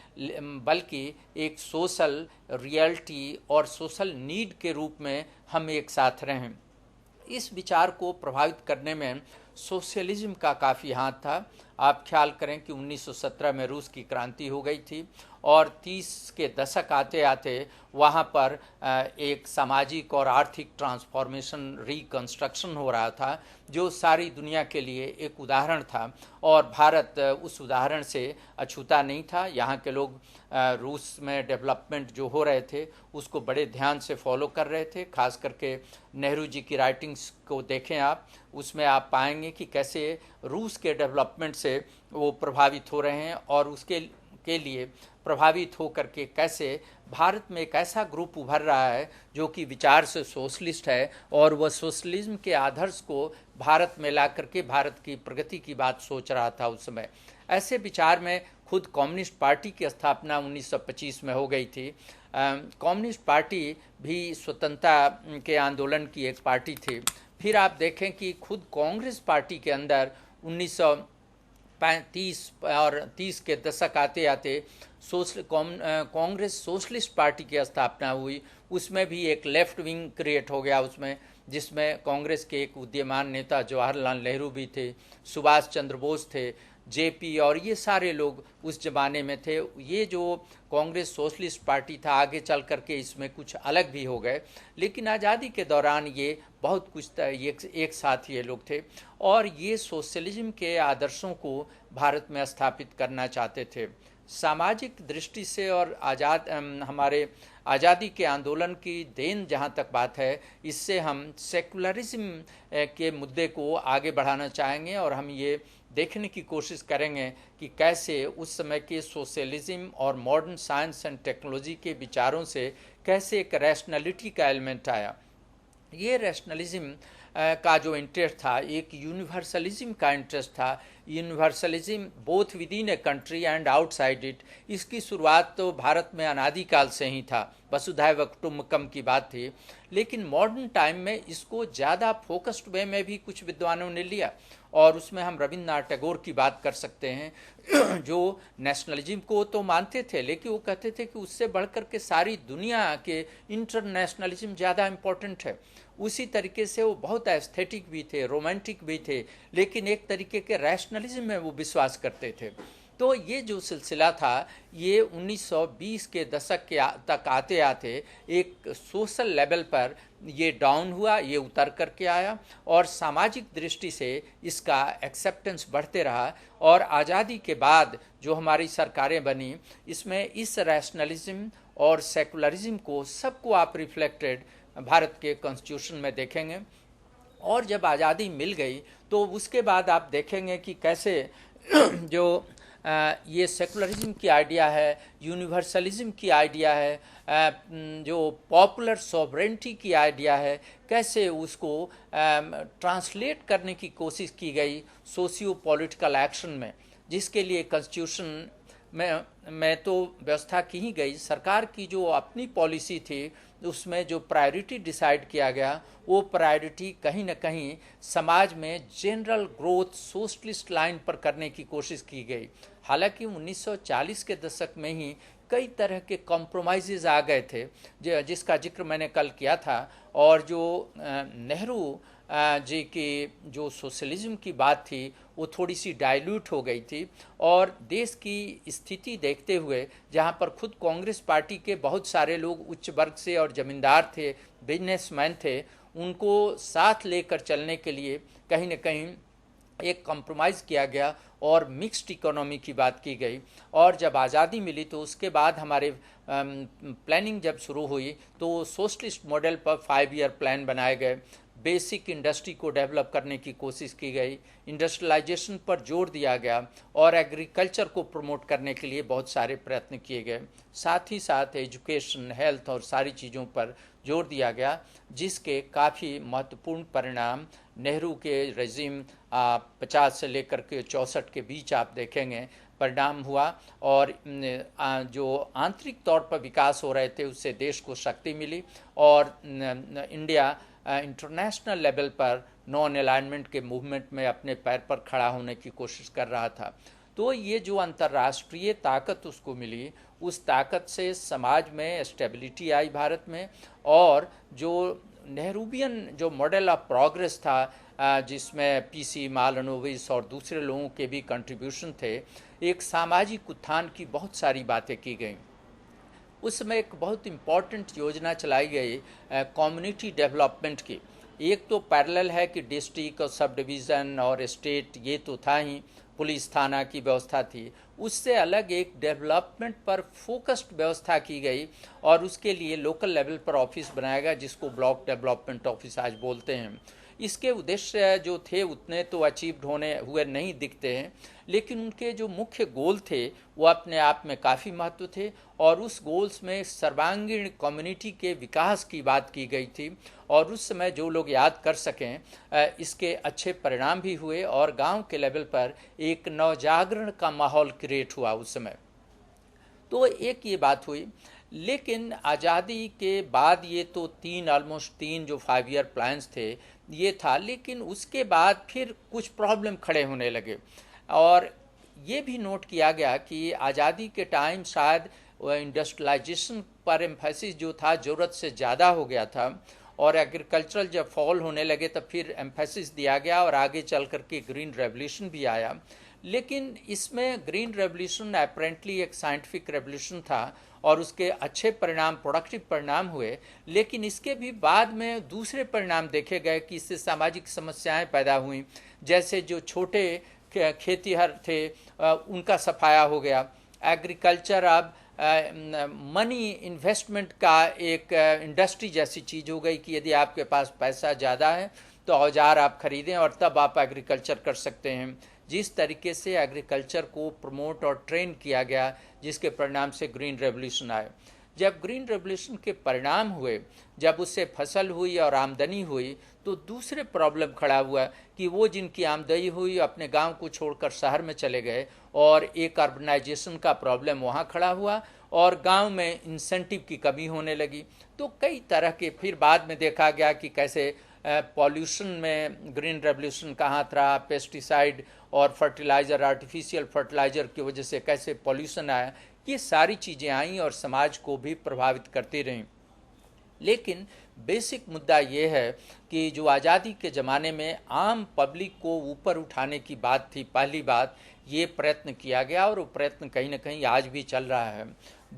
बल्कि एक सोशल रियलिटी और सोशल नीड के रूप में हम एक साथ रहें। इस विचार को प्रभावित करने में सोशलिज्म का काफ़ी हाथ था। आप ख्याल करें कि 1917 में रूस की क्रांति हो गई थी, और 30 के दशक आते आते वहाँ पर एक सामाजिक और आर्थिक ट्रांसफॉर्मेशन, रिकंस्ट्रक्शन हो रहा था, जो सारी दुनिया के लिए एक उदाहरण था, और भारत उस उदाहरण से अछूता नहीं था। यहाँ के लोग रूस में डेवलपमेंट जो हो रहे थे उसको बड़े ध्यान से फॉलो कर रहे थे। खास करके नेहरू जी की राइटिंग्स को देखें आप, उसमें आप पाएंगे कि कैसे रूस के डेवलपमेंट से वो प्रभावित हो रहे हैं, और उसके लिए प्रभावित हो करके कैसे भारत में एक ऐसा ग्रुप उभर रहा है जो कि विचार से सोशलिस्ट है, और वह सोशलिज्म के आदर्श को भारत में ला करके भारत की प्रगति की बात सोच रहा था उस समय। ऐसे विचार में खुद कम्युनिस्ट पार्टी की स्थापना 1925 में हो गई थी। कम्युनिस्ट पार्टी भी स्वतंत्रता के आंदोलन की एक पार्टी थी। फिर आप देखें कि खुद कांग्रेस पार्टी के अंदर 1930 और 30 के दशक आते आते कांग्रेस सोशलिस्ट पार्टी की स्थापना हुई। उसमें भी एक लेफ्ट विंग क्रिएट हो गया उसमें, जिसमें कांग्रेस के एक उदीयमान नेता जवाहरलाल नेहरू भी थे, सुभाष चंद्र बोस थे, जेपी और ये सारे लोग उस जमाने में थे। ये जो कांग्रेस सोशलिस्ट पार्टी था आगे चल करके इसमें कुछ अलग भी हो गए, लेकिन आज़ादी के दौरान ये बहुत कुछ एक साथ ये लोग थे और ये सोशलिज्म के आदर्शों को भारत में स्थापित करना चाहते थे। सामाजिक दृष्टि से और हमारे आज़ादी के आंदोलन की देन जहाँ तक बात है, इससे हम सेकुलरिज्म के मुद्दे को आगे बढ़ाना चाहेंगे और हम ये देखने की कोशिश करेंगे कि कैसे उस समय के सोशलिज्म और मॉडर्न साइंस एंड टेक्नोलॉजी के विचारों से कैसे एक रैशनैलिटी का एलिमेंट आया। ये रैशनलिज्म का जो इंटरेस्ट था, एक यूनिवर्सलिज्म का इंटरेस्ट था, universalism both with in a country and outside it. इसकी शुरुआत तो भारत में अनादिकाल से ही था, वसुधैव कुटुम्बकम की बात थी, लेकिन मॉडर्न टाइम में इसको ज़्यादा फोकस्ड वे में भी कुछ विद्वानों ने लिया और उसमें हम रविन्द्रनाथ टैगोर की बात कर सकते हैं जो नेशनलिज्म को तो मानते थे, लेकिन वो कहते थे कि उससे बढ़कर के सारी दुनिया के इंटरनेशनलिज्म ज़्यादा इम्पोर्टेंट है। उसी तरीके से वो बहुत एस्थेटिक भी थे, रोमांटिक भी थे, लेकिन एक तरीके के रैशनलिज्म में वो विश्वास करते थे। तो ये जो सिलसिला था ये 1920 के दशक के तक आते आते एक सोशल लेवल पर ये डाउन हुआ, ये उतर करके आया और सामाजिक दृष्टि से इसका एक्सेप्टेंस बढ़ते रहा और आज़ादी के बाद जो हमारी सरकारें बनी इसमें इस रैशनलिज्म और सेकुलरिज्म को सबको आप रिफ्लेक्टेड भारत के कॉन्स्टिट्यूशन में देखेंगे। और जब आज़ादी मिल गई तो उसके बाद आप देखेंगे कि कैसे जो ये सेकुलरिज्म की आइडिया है, यूनिवर्सलिज्म की आइडिया है, जो पॉपुलर सॉवरेंटी की आइडिया है, कैसे उसको ट्रांसलेट करने की कोशिश की गई सोशियो पॉलिटिकल एक्शन में, जिसके लिए कॉन्स्टिट्यूशन में तो व्यवस्था की ही गई। सरकार की जो अपनी पॉलिसी थी उसमें जो प्रायोरिटी डिसाइड किया गया वो प्रायोरिटी कहीं ना कहीं समाज में जनरल ग्रोथ सोशलिस्ट लाइन पर करने की कोशिश की गई। हालांकि 1940 के दशक में ही कई तरह के कॉम्प्रोमाइज़ आ गए थे जिसका जिक्र मैंने कल किया था, और जो नेहरू जी की जो सोशलिज्म की बात थी वो थोड़ी सी डाइल्यूट हो गई थी और देश की स्थिति देखते हुए जहाँ पर खुद कांग्रेस पार्टी के बहुत सारे लोग उच्च वर्ग से और जमींदार थे, बिजनेसमैन थे, उनको साथ लेकर चलने के लिए कहीं न कहीं एक कॉम्प्रोमाइज़ किया गया और मिक्स्ड इकोनॉमी की बात की गई। और जब आज़ादी मिली तो उसके बाद हमारे प्लानिंग जब शुरू हुई तो सोशलिस्ट मॉडल पर 5 ईयर प्लान बनाए गए, बेसिक इंडस्ट्री को डेवलप करने की कोशिश की गई, इंडस्ट्रियलाइजेशन पर जोर दिया गया और एग्रीकल्चर को प्रमोट करने के लिए बहुत सारे प्रयत्न किए गए। साथ ही साथ एजुकेशन, हेल्थ और सारी चीज़ों पर जोर दिया गया, जिसके काफ़ी महत्वपूर्ण परिणाम नेहरू के रेजिम 50 से लेकर के 64 के बीच आप देखेंगे परिणाम हुआ। और जो आंतरिक तौर पर विकास हो रहे थे उससे देश को शक्ति मिली और इंडिया इंटरनेशनल लेवल पर नॉन अलाइनमेंट के मूवमेंट में अपने पैर पर खड़ा होने की कोशिश कर रहा था। तो ये जो अंतर्राष्ट्रीय ताकत उसको मिली, उस ताकत से समाज में स्टेबिलिटी आई भारत में, और जो नेहरूबियन जो मॉडल ऑफ प्रोग्रेस था जिसमें पीसी मालनोविस और दूसरे लोगों के भी कंट्रीब्यूशन थे, एक सामाजिक उत्थान की बहुत सारी बातें की गई। उसमें एक बहुत इम्पॉर्टेंट योजना चलाई गई कम्युनिटी डेवलपमेंट की। एक तो पैरेलल है कि डिस्ट्रिक्ट और सब डिवीज़न और स्टेट ये तो था ही, पुलिस थाना की व्यवस्था थी, उससे अलग एक डेवलपमेंट पर फोकस्ड व्यवस्था की गई और उसके लिए लोकल लेवल पर ऑफिस बनाया गया जिसको ब्लॉक डेवलपमेंट ऑफिस आज बोलते हैं। इसके उद्देश्य जो थे उतने तो अचीव्ड होने हुए नहीं दिखते हैं, लेकिन उनके जो मुख्य गोल थे वो अपने आप में काफ़ी महत्व थे और उस गोल्स में सर्वांगीण कम्युनिटी के विकास की बात की गई थी। और उस समय जो लोग याद कर सकें इसके अच्छे परिणाम भी हुए और गांव के लेवल पर एक नवजागरण का माहौल क्रिएट हुआ उस समय। तो एक ये बात हुई, लेकिन आज़ादी के बाद ये तो ऑलमोस्ट तीन जो 5 ईयर प्लान्स थे ये था, लेकिन उसके बाद फिर कुछ प्रॉब्लम खड़े होने लगे। और ये भी नोट किया गया कि आज़ादी के टाइम शायद इंडस्ट्रियलाइजेशन पर एम्फेसिस जो था ज़रूरत से ज़्यादा हो गया था और एग्रीकल्चरल जब फॉल होने लगे तब फिर एम्फेसिस दिया गया और आगे चल करके ग्रीन रेवोल्यूशन भी आया। लेकिन इसमें ग्रीन रेवोल्यूशन अपेरेंटली एक साइंटिफिक रेवोल्यूशन था और उसके अच्छे परिणाम, प्रोडक्टिव परिणाम हुए, लेकिन इसके भी बाद में दूसरे परिणाम देखे गए कि इससे सामाजिक समस्याएं पैदा हुई। जैसे जो छोटे खेतीहर थे उनका सफाया हो गया। एग्रीकल्चर अब मनी इन्वेस्टमेंट का एक इंडस्ट्री जैसी चीज़ हो गई कि यदि आपके पास पैसा ज़्यादा है तो औजार आप खरीदें और तब आप एग्रीकल्चर कर सकते हैं। जिस तरीके से एग्रीकल्चर को प्रमोट और ट्रेन किया गया, जिसके परिणाम से ग्रीन रेवोल्यूशन आए। जब ग्रीन रेवोल्यूशन के परिणाम हुए, जब उससे फसल हुई और आमदनी हुई, तो दूसरे प्रॉब्लम खड़ा हुआ कि वो जिनकी आमदनी हुई अपने गांव को छोड़कर शहर में चले गए और एक अर्बनाइजेशन का प्रॉब्लम वहाँ खड़ा हुआ और गांव में इंसेंटिव की कमी होने लगी। तो कई तरह के फिर बाद में देखा गया कि कैसे पॉल्यूशन में ग्रीन रेवोल्यूशन कहाँ था, पेस्टिसाइड और फर्टिलाइज़र, आर्टिफिशियल फर्टिलाइज़र की वजह से कैसे पॉल्यूशन आया। ये सारी चीज़ें आई और समाज को भी प्रभावित करती रहीं। लेकिन बेसिक मुद्दा ये है कि जो आज़ादी के ज़माने में आम पब्लिक को ऊपर उठाने की बात थी, पहली बात ये प्रयत्न किया गया और वो प्रयत्न कहीं ना कहीं आज भी चल रहा है।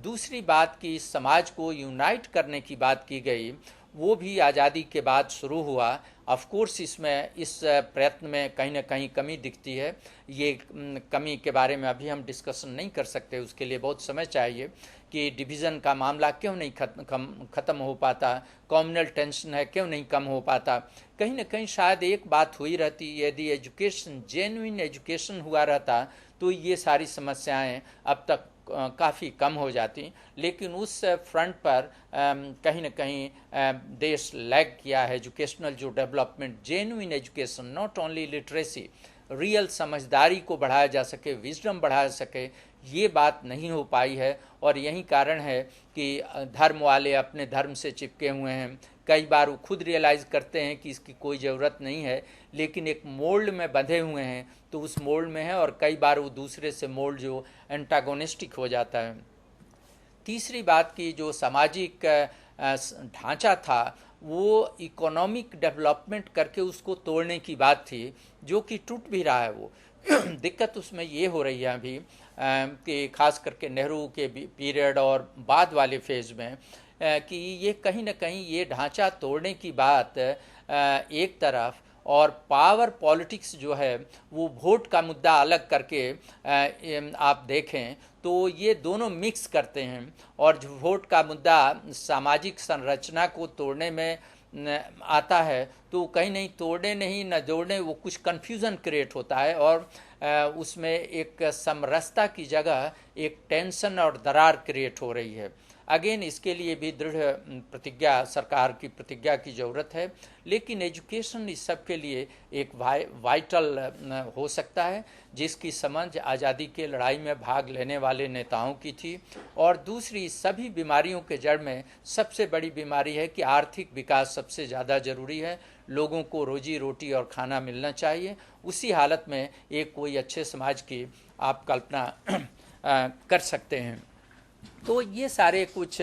दूसरी बात कि समाज को यूनाइट करने की बात की गई, वो भी आज़ादी के बाद शुरू हुआ। ऑफ कोर्स इसमें इस प्रयत्न में कहीं ना कहीं कमी दिखती है। ये कमी के बारे में अभी हम डिस्कशन नहीं कर सकते, उसके लिए बहुत समय चाहिए कि डिवीज़न का मामला क्यों नहीं ख़त्म हो पाता, कम्युनल टेंशन है क्यों नहीं कम हो पाता। कहीं ना कहीं शायद एक बात हुई रहती, यदि एजुकेशन, जेन्युइन एजुकेशन हुआ रहता तो ये सारी समस्याएं अब तक काफ़ी कम हो जाती। लेकिन उस फ्रंट पर कहीं ना कहीं देश लैग किया है। एजुकेशनल जो development, genuine education, not only literacy, real समझदारी को बढ़ाया जा सके, विजडम बढ़ाया सके, ये बात नहीं हो पाई है। और यही कारण है कि धर्म वाले अपने धर्म से चिपके हुए हैं। कई बार वो खुद रियलाइज़ करते हैं कि इसकी कोई ज़रूरत नहीं है, लेकिन एक मोल्ड में बंधे हुए हैं तो उस मोल्ड में है, और कई बार वो दूसरे से मोल्ड जो एंटागोनिस्टिक हो जाता है। तीसरी बात की जो सामाजिक ढांचा था वो इकोनॉमिक डेवलपमेंट करके उसको तोड़ने की बात थी, जो कि टूट भी रहा है। वो दिक्कत उसमें ये हो रही है अभी कि खास करके नेहरू के पीरियड और बाद वाले फेज़ में कि ये कहीं ना कहीं ये ढांचा तोड़ने की बात एक तरफ, और पावर पॉलिटिक्स जो है वो वोट का मुद्दा अलग करके आप देखें तो ये दोनों मिक्स करते हैं। और जो वोट का मुद्दा सामाजिक संरचना को तोड़ने में आता है तो कहीं नहीं तोड़ने नहीं न जोड़ने, वो कुछ कन्फ्यूज़न क्रिएट होता है और उसमें एक समरसता की जगह एक टेंशन और दरार क्रिएट हो रही है। अगेन इसके लिए भी दृढ़ प्रतिज्ञा, सरकार की प्रतिज्ञा की ज़रूरत है। लेकिन एजुकेशन इस सब के लिए एक वाइटल हो सकता है, जिसकी समझ आज़ादी के लड़ाई में भाग लेने वाले नेताओं की थी। और दूसरी, सभी बीमारियों के जड़ में सबसे बड़ी बीमारी है कि आर्थिक विकास सबसे ज़्यादा ज़रूरी है। लोगों को रोजी रोटी और खाना मिलना चाहिए। उसी हालत में एक कोई अच्छे समाज की आप कल्पना कर सकते हैं। तो ये सारे कुछ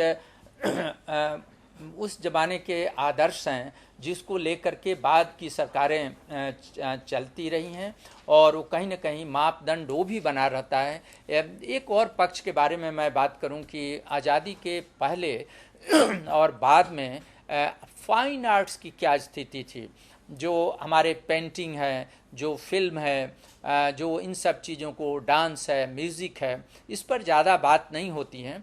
उस ज़माने के आदर्श हैं जिसको लेकर के बाद की सरकारें चलती रही हैं, और वो कहीं ना कहीं मापदंड वो भी बना रहता है। एक और पक्ष के बारे में मैं बात करूं कि आज़ादी के पहले और बाद में फाइन आर्ट्स की क्या स्थिति थी। जो हमारे पेंटिंग है, जो फिल्म है, जो इन सब चीज़ों को, डांस है, म्यूज़िक है, इस पर ज़्यादा बात नहीं होती है।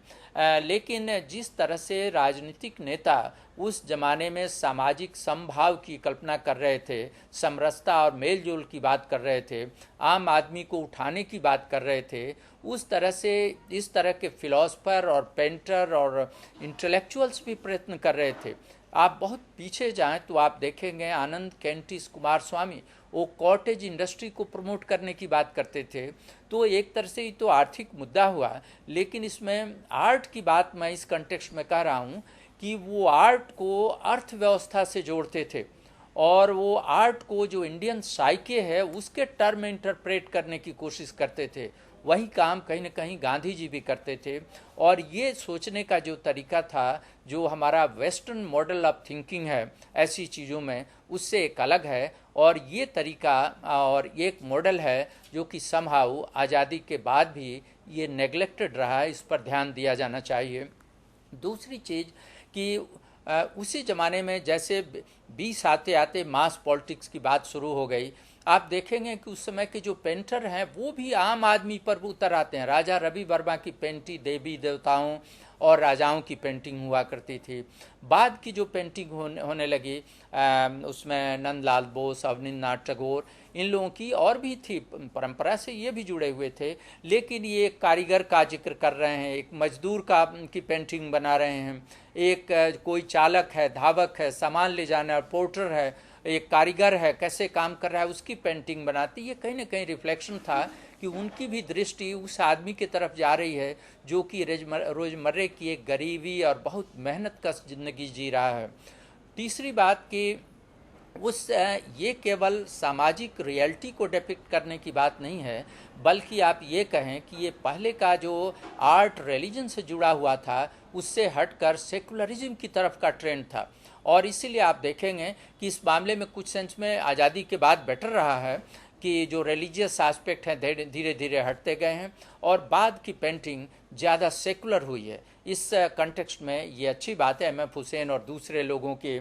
लेकिन जिस तरह से राजनीतिक नेता उस ज़माने में सामाजिक समभाव की कल्पना कर रहे थे, समरसता और मेलजोल की बात कर रहे थे, आम आदमी को उठाने की बात कर रहे थे, उस तरह से इस तरह के फिलोसफर और पेंटर और इंटेलेक्चुअल्स भी प्रयत्न कर रहे थे। आप बहुत पीछे जाएं तो आप देखेंगे आनंद कैंटिस कुमारस्वामी, वो कॉटेज इंडस्ट्री को प्रमोट करने की बात करते थे। तो एक तरह से ही तो आर्थिक मुद्दा हुआ, लेकिन इसमें आर्ट की बात मैं इस कंटेक्स्ट में कह रहा हूँ कि वो आर्ट को अर्थव्यवस्था से जोड़ते थे, और वो आर्ट को जो इंडियन साइके है उसके टर्म इंटरप्रेट करने की कोशिश करते थे। वही काम कहीं ना कहीं गांधी जी भी करते थे। और ये सोचने का जो तरीका था, जो हमारा वेस्टर्न मॉडल ऑफ थिंकिंग है ऐसी चीज़ों में, उससे एक अलग है। और ये तरीका और ये एक मॉडल है जो कि समहाउ आज़ादी के बाद भी ये नेग्लेक्टेड रहा है, इस पर ध्यान दिया जाना चाहिए। दूसरी चीज़ कि उसी ज़माने में जैसे 20 आते आते मास पॉलिटिक्स की बात शुरू हो गई। आप देखेंगे कि उस समय के जो पेंटर हैं वो भी आम आदमी पर उतर आते हैं। राजा रवि वर्मा की पेंटिंग देवी देवताओं और राजाओं की पेंटिंग हुआ करती थी। बाद की जो पेंटिंग होने लगी उसमें नंदलाल बोस, अवनींद्रनाथ टैगोर, इन लोगों की और भी थी, परंपरा से ये भी जुड़े हुए थे। लेकिन ये एक कारीगर का जिक्र कर रहे हैं, एक मजदूर का की पेंटिंग बना रहे हैं, एक कोई चालक है, धावक है, सामान ले जाना, पोर्टर है, एक कारीगर है, कैसे काम कर रहा है उसकी पेंटिंग बनाती। ये कहीं ना कहीं रिफ्लेक्शन था कि उनकी भी दृष्टि उस आदमी की तरफ जा रही है जो कि रोज़मर्रे की एक गरीबी और बहुत मेहनत का ज़िंदगी जी रहा है। तीसरी बात कि ये केवल सामाजिक रियलिटी को डिपिक्ट करने की बात नहीं है, बल्कि आप ये कहें कि ये पहले का जो आर्ट रिलीजन से जुड़ा हुआ था उससे हटकर सेकुलरिज्म की तरफ का ट्रेंड था। और इसीलिए आप देखेंगे कि इस मामले में कुछ सेंस में आज़ादी के बाद बेटर रहा है कि जो रिलीजियस एस्पेक्ट हैं धीरे धीरे हटते गए हैं और बाद की पेंटिंग ज़्यादा सेकुलर हुई है। इस कंटेक्स्ट में ये अच्छी बात है। MM हुसैन और दूसरे लोगों की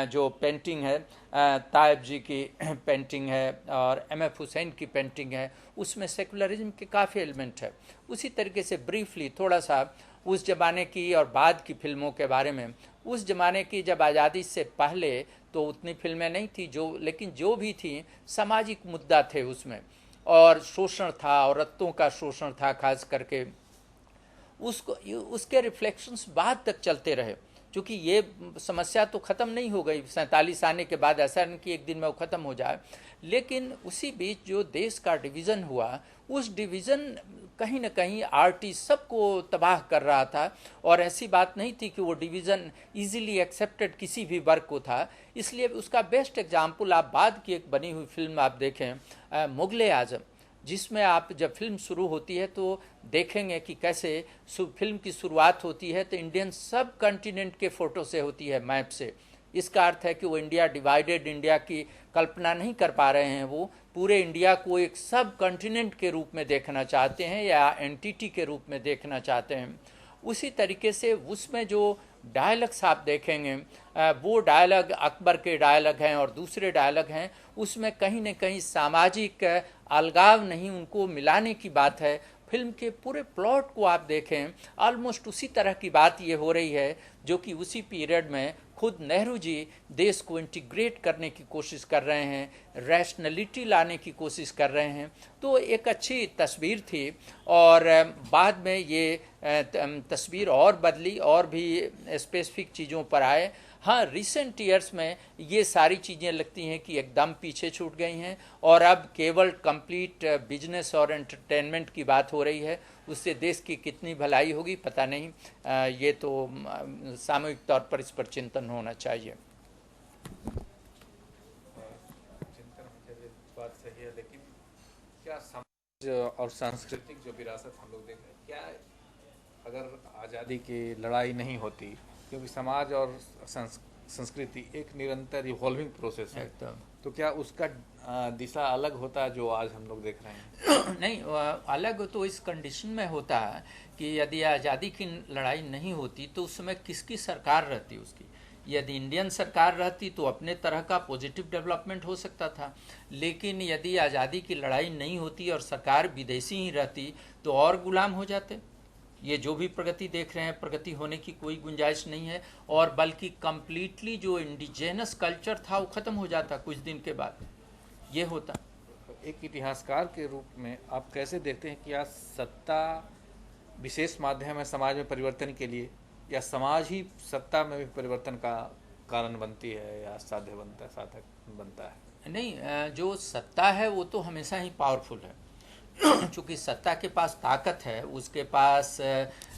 जो पेंटिंग है, तायब जी की पेंटिंग है और MM हुसैन की पेंटिंग है, उसमें सेकुलरिज्म के काफ़ी एलिमेंट है। उसी तरीके से ब्रीफली थोड़ा सा उस ज़माने की और बाद की फिल्मों के बारे में। उस ज़माने की जब आज़ादी से पहले तो उतनी फिल्में नहीं थी लेकिन जो भी थी सामाजिक मुद्दा थे उसमें, और शोषण था, औरतों का शोषण था खास करके। उसके रिफ्लेक्शंस बाद तक चलते रहे, क्योंकि ये समस्या तो ख़त्म नहीं हो गई 47 आने के बाद। ऐसा नहीं कि एक दिन में वो ख़त्म हो जाए, लेकिन उसी बीच जो देश का डिवीज़न हुआ, उस डिवीज़न कहीं ना कहीं आर्टिस्ट सबको तबाह कर रहा था। और ऐसी बात नहीं थी कि वो डिवीज़न इजीली एक्सेप्टेड किसी भी वर्ग को था। इसलिए उसका बेस्ट एग्जाम्पल आप बाद की एक बनी हुई फिल्म आप देखें, मुगले आज़म, जिसमें आप जब फिल्म शुरू होती है तो देखेंगे कि कैसे फिल्म की शुरुआत होती है तो इंडियन सब कॉन्टिनेंट के फ़ोटो से होती है, मैप से। इसका अर्थ है कि वो इंडिया डिवाइडेड इंडिया की कल्पना नहीं कर पा रहे हैं, वो पूरे इंडिया को एक सब कॉन्टिनेंट के रूप में देखना चाहते हैं या एंटिटी के रूप में देखना चाहते हैं। उसी तरीके से उसमें जो डायलॉग्स आप देखेंगे, वो डायलॉग अकबर के डायलॉग हैं और दूसरे डायलॉग हैं, उसमें कहीं न कहीं सामाजिक अलगाव नहीं, उनको मिलाने की बात है। फिल्म के पूरे प्लॉट को आप देखें, ऑलमोस्ट उसी तरह की बात ये हो रही है जो कि उसी पीरियड में खुद नेहरू जी देश को इंटीग्रेट करने की कोशिश कर रहे हैं, रैशनलिटी लाने की कोशिश कर रहे हैं। तो एक अच्छी तस्वीर थी और बाद में ये तस्वीर और बदली और भी स्पेसिफिक चीज़ों पर आए। हाँ, रिसेंट ईयर्स में ये सारी चीज़ें लगती हैं कि एकदम पीछे छूट गई हैं और अब केवल कंप्लीट बिजनेस और एंटरटेनमेंट की बात हो रही है। उससे देश की कितनी भलाई होगी पता नहीं। ये तो सामूहिक तौर पर इस पर चिंतन होना चाहिए। चिंतन बात सही है, लेकिन क्या समाज और सांस्कृतिक जो विरासत हम लोग देख रहे हैं, क्या अगर आज़ादी की लड़ाई नहीं होती, क्योंकि समाज और संस्कृति एक निरंतर इवॉल्विंग प्रोसेस है, तो क्या उसका दिशा अलग होता जो आज हम लोग देख रहे हैं? नहीं, अलग तो इस कंडीशन में होता है कि यदि आज़ादी की लड़ाई नहीं होती तो उस समय किसकी सरकार रहती उसकी। यदि इंडियन सरकार रहती तो अपने तरह का पॉजिटिव डेवलपमेंट हो सकता था, लेकिन यदि आज़ादी की लड़ाई नहीं होती और सरकार विदेशी ही रहती तो और गुलाम हो जाते। ये जो भी प्रगति देख रहे हैं, प्रगति होने की कोई गुंजाइश नहीं है, और बल्कि कम्प्लीटली जो इंडिजेनस कल्चर था वो ख़त्म हो जाता कुछ दिन के बाद। ये होता। एक इतिहासकार के रूप में आप कैसे देखते हैं कि आज सत्ता विशेष माध्यम है समाज में परिवर्तन के लिए, या समाज ही सत्ता में भी परिवर्तन का कारण बनती है या साधक बनता है? नहीं, जो सत्ता है वो तो हमेशा ही पावरफुल है। चूँकि सत्ता के पास ताकत है, उसके पास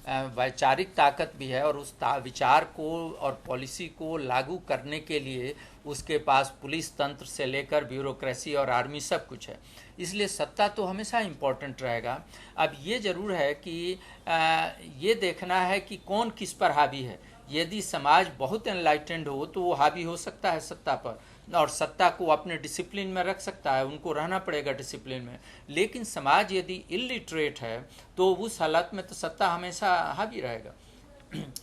वैचारिक ताकत भी है, और उस विचार को और पॉलिसी को लागू करने के लिए उसके पास पुलिस तंत्र से लेकर ब्यूरोक्रेसी और आर्मी सब कुछ है। इसलिए सत्ता तो हमेशा इम्पोर्टेंट रहेगा। अब ये ज़रूर है कि ये देखना है कि कौन किस पर हावी है। यदि समाज बहुत एनलाइटेंड हो तो वो हावी हो सकता है सत्ता पर, और सत्ता को अपने डिसिप्लिन में रख सकता है, उनको रहना पड़ेगा डिसिप्लिन में। लेकिन समाज यदि इलिटरेट है तो उस हालत में तो सत्ता हमेशा हावी रहेगा।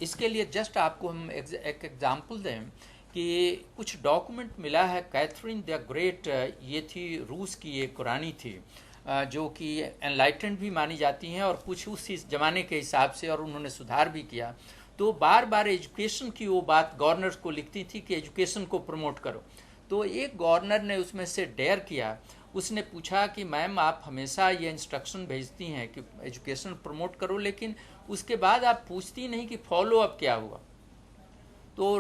इसके लिए जस्ट आपको हम एक एग्जाम्पल दें कि कुछ डॉक्यूमेंट मिला है। कैथरीन द ग्रेट, ये थी रूस की एक रानी थी जो कि एनलाइटेंड भी मानी जाती हैं और कुछ उस ज़माने के हिसाब से, और उन्होंने सुधार भी किया। तो बार बार एजुकेशन की वो बात गवर्नर्स को लिखती थी कि एजुकेशन को प्रमोट करो। तो एक गवर्नर ने उसमें से डेयर किया, उसने पूछा कि मैम आप हमेशा ये इंस्ट्रक्शन भेजती हैं कि एजुकेशन प्रमोट करो, लेकिन उसके बाद आप पूछती नहीं कि फॉलो अप क्या हुआ। तो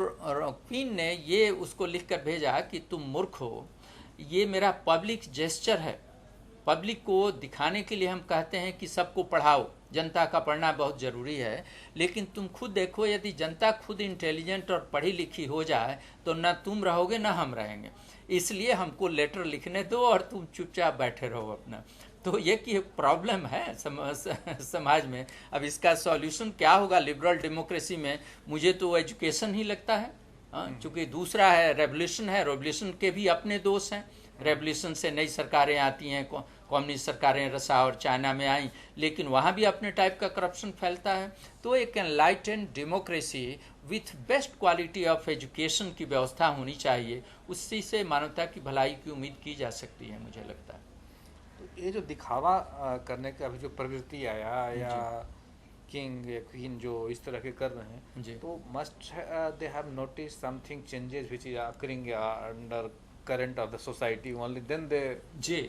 क्वीन ने ये उसको लिख कर भेजा कि तुम मूर्ख हो, ये मेरा पब्लिक जेस्चर है। पब्लिक को दिखाने के लिए हम कहते हैं कि सबको पढ़ाओ, जनता का पढ़ना बहुत ज़रूरी है, लेकिन तुम खुद देखो यदि जनता खुद इंटेलिजेंट और पढ़ी लिखी हो जाए तो ना तुम रहोगे ना हम रहेंगे। इसलिए हमको लेटर लिखने दो और तुम चुपचाप बैठे रहो अपना। तो ये कि प्रॉब्लम है समाज में। अब इसका सॉल्यूशन क्या होगा लिबरल डेमोक्रेसी में? मुझे तो एजुकेशन ही लगता है, चूँकि दूसरा है रेवोल्यूशन है, रेवोल्यूशन के भी अपने दोष हैं। रेवोल्यूशन से नई सरकारें आती हैं, कम्युनिस्ट सरकारें रसा और चाइना में आई, लेकिन वहाँ भी अपने टाइप का करप्शन फैलता है। तो एक enlightened democracy with best quality of education की व्यवस्था होनी चाहिए, उसी से मानवता की भलाई की उम्मीद की जा सकती है, मुझे लगता है। तो ये जो दिखावा करने का अभी जो प्रवृत्ति आया या किंग या क्वीन जो इस तरह के कर रहे हैं, तो must they have notice something changes which is occurring under current of the society, only then they. जी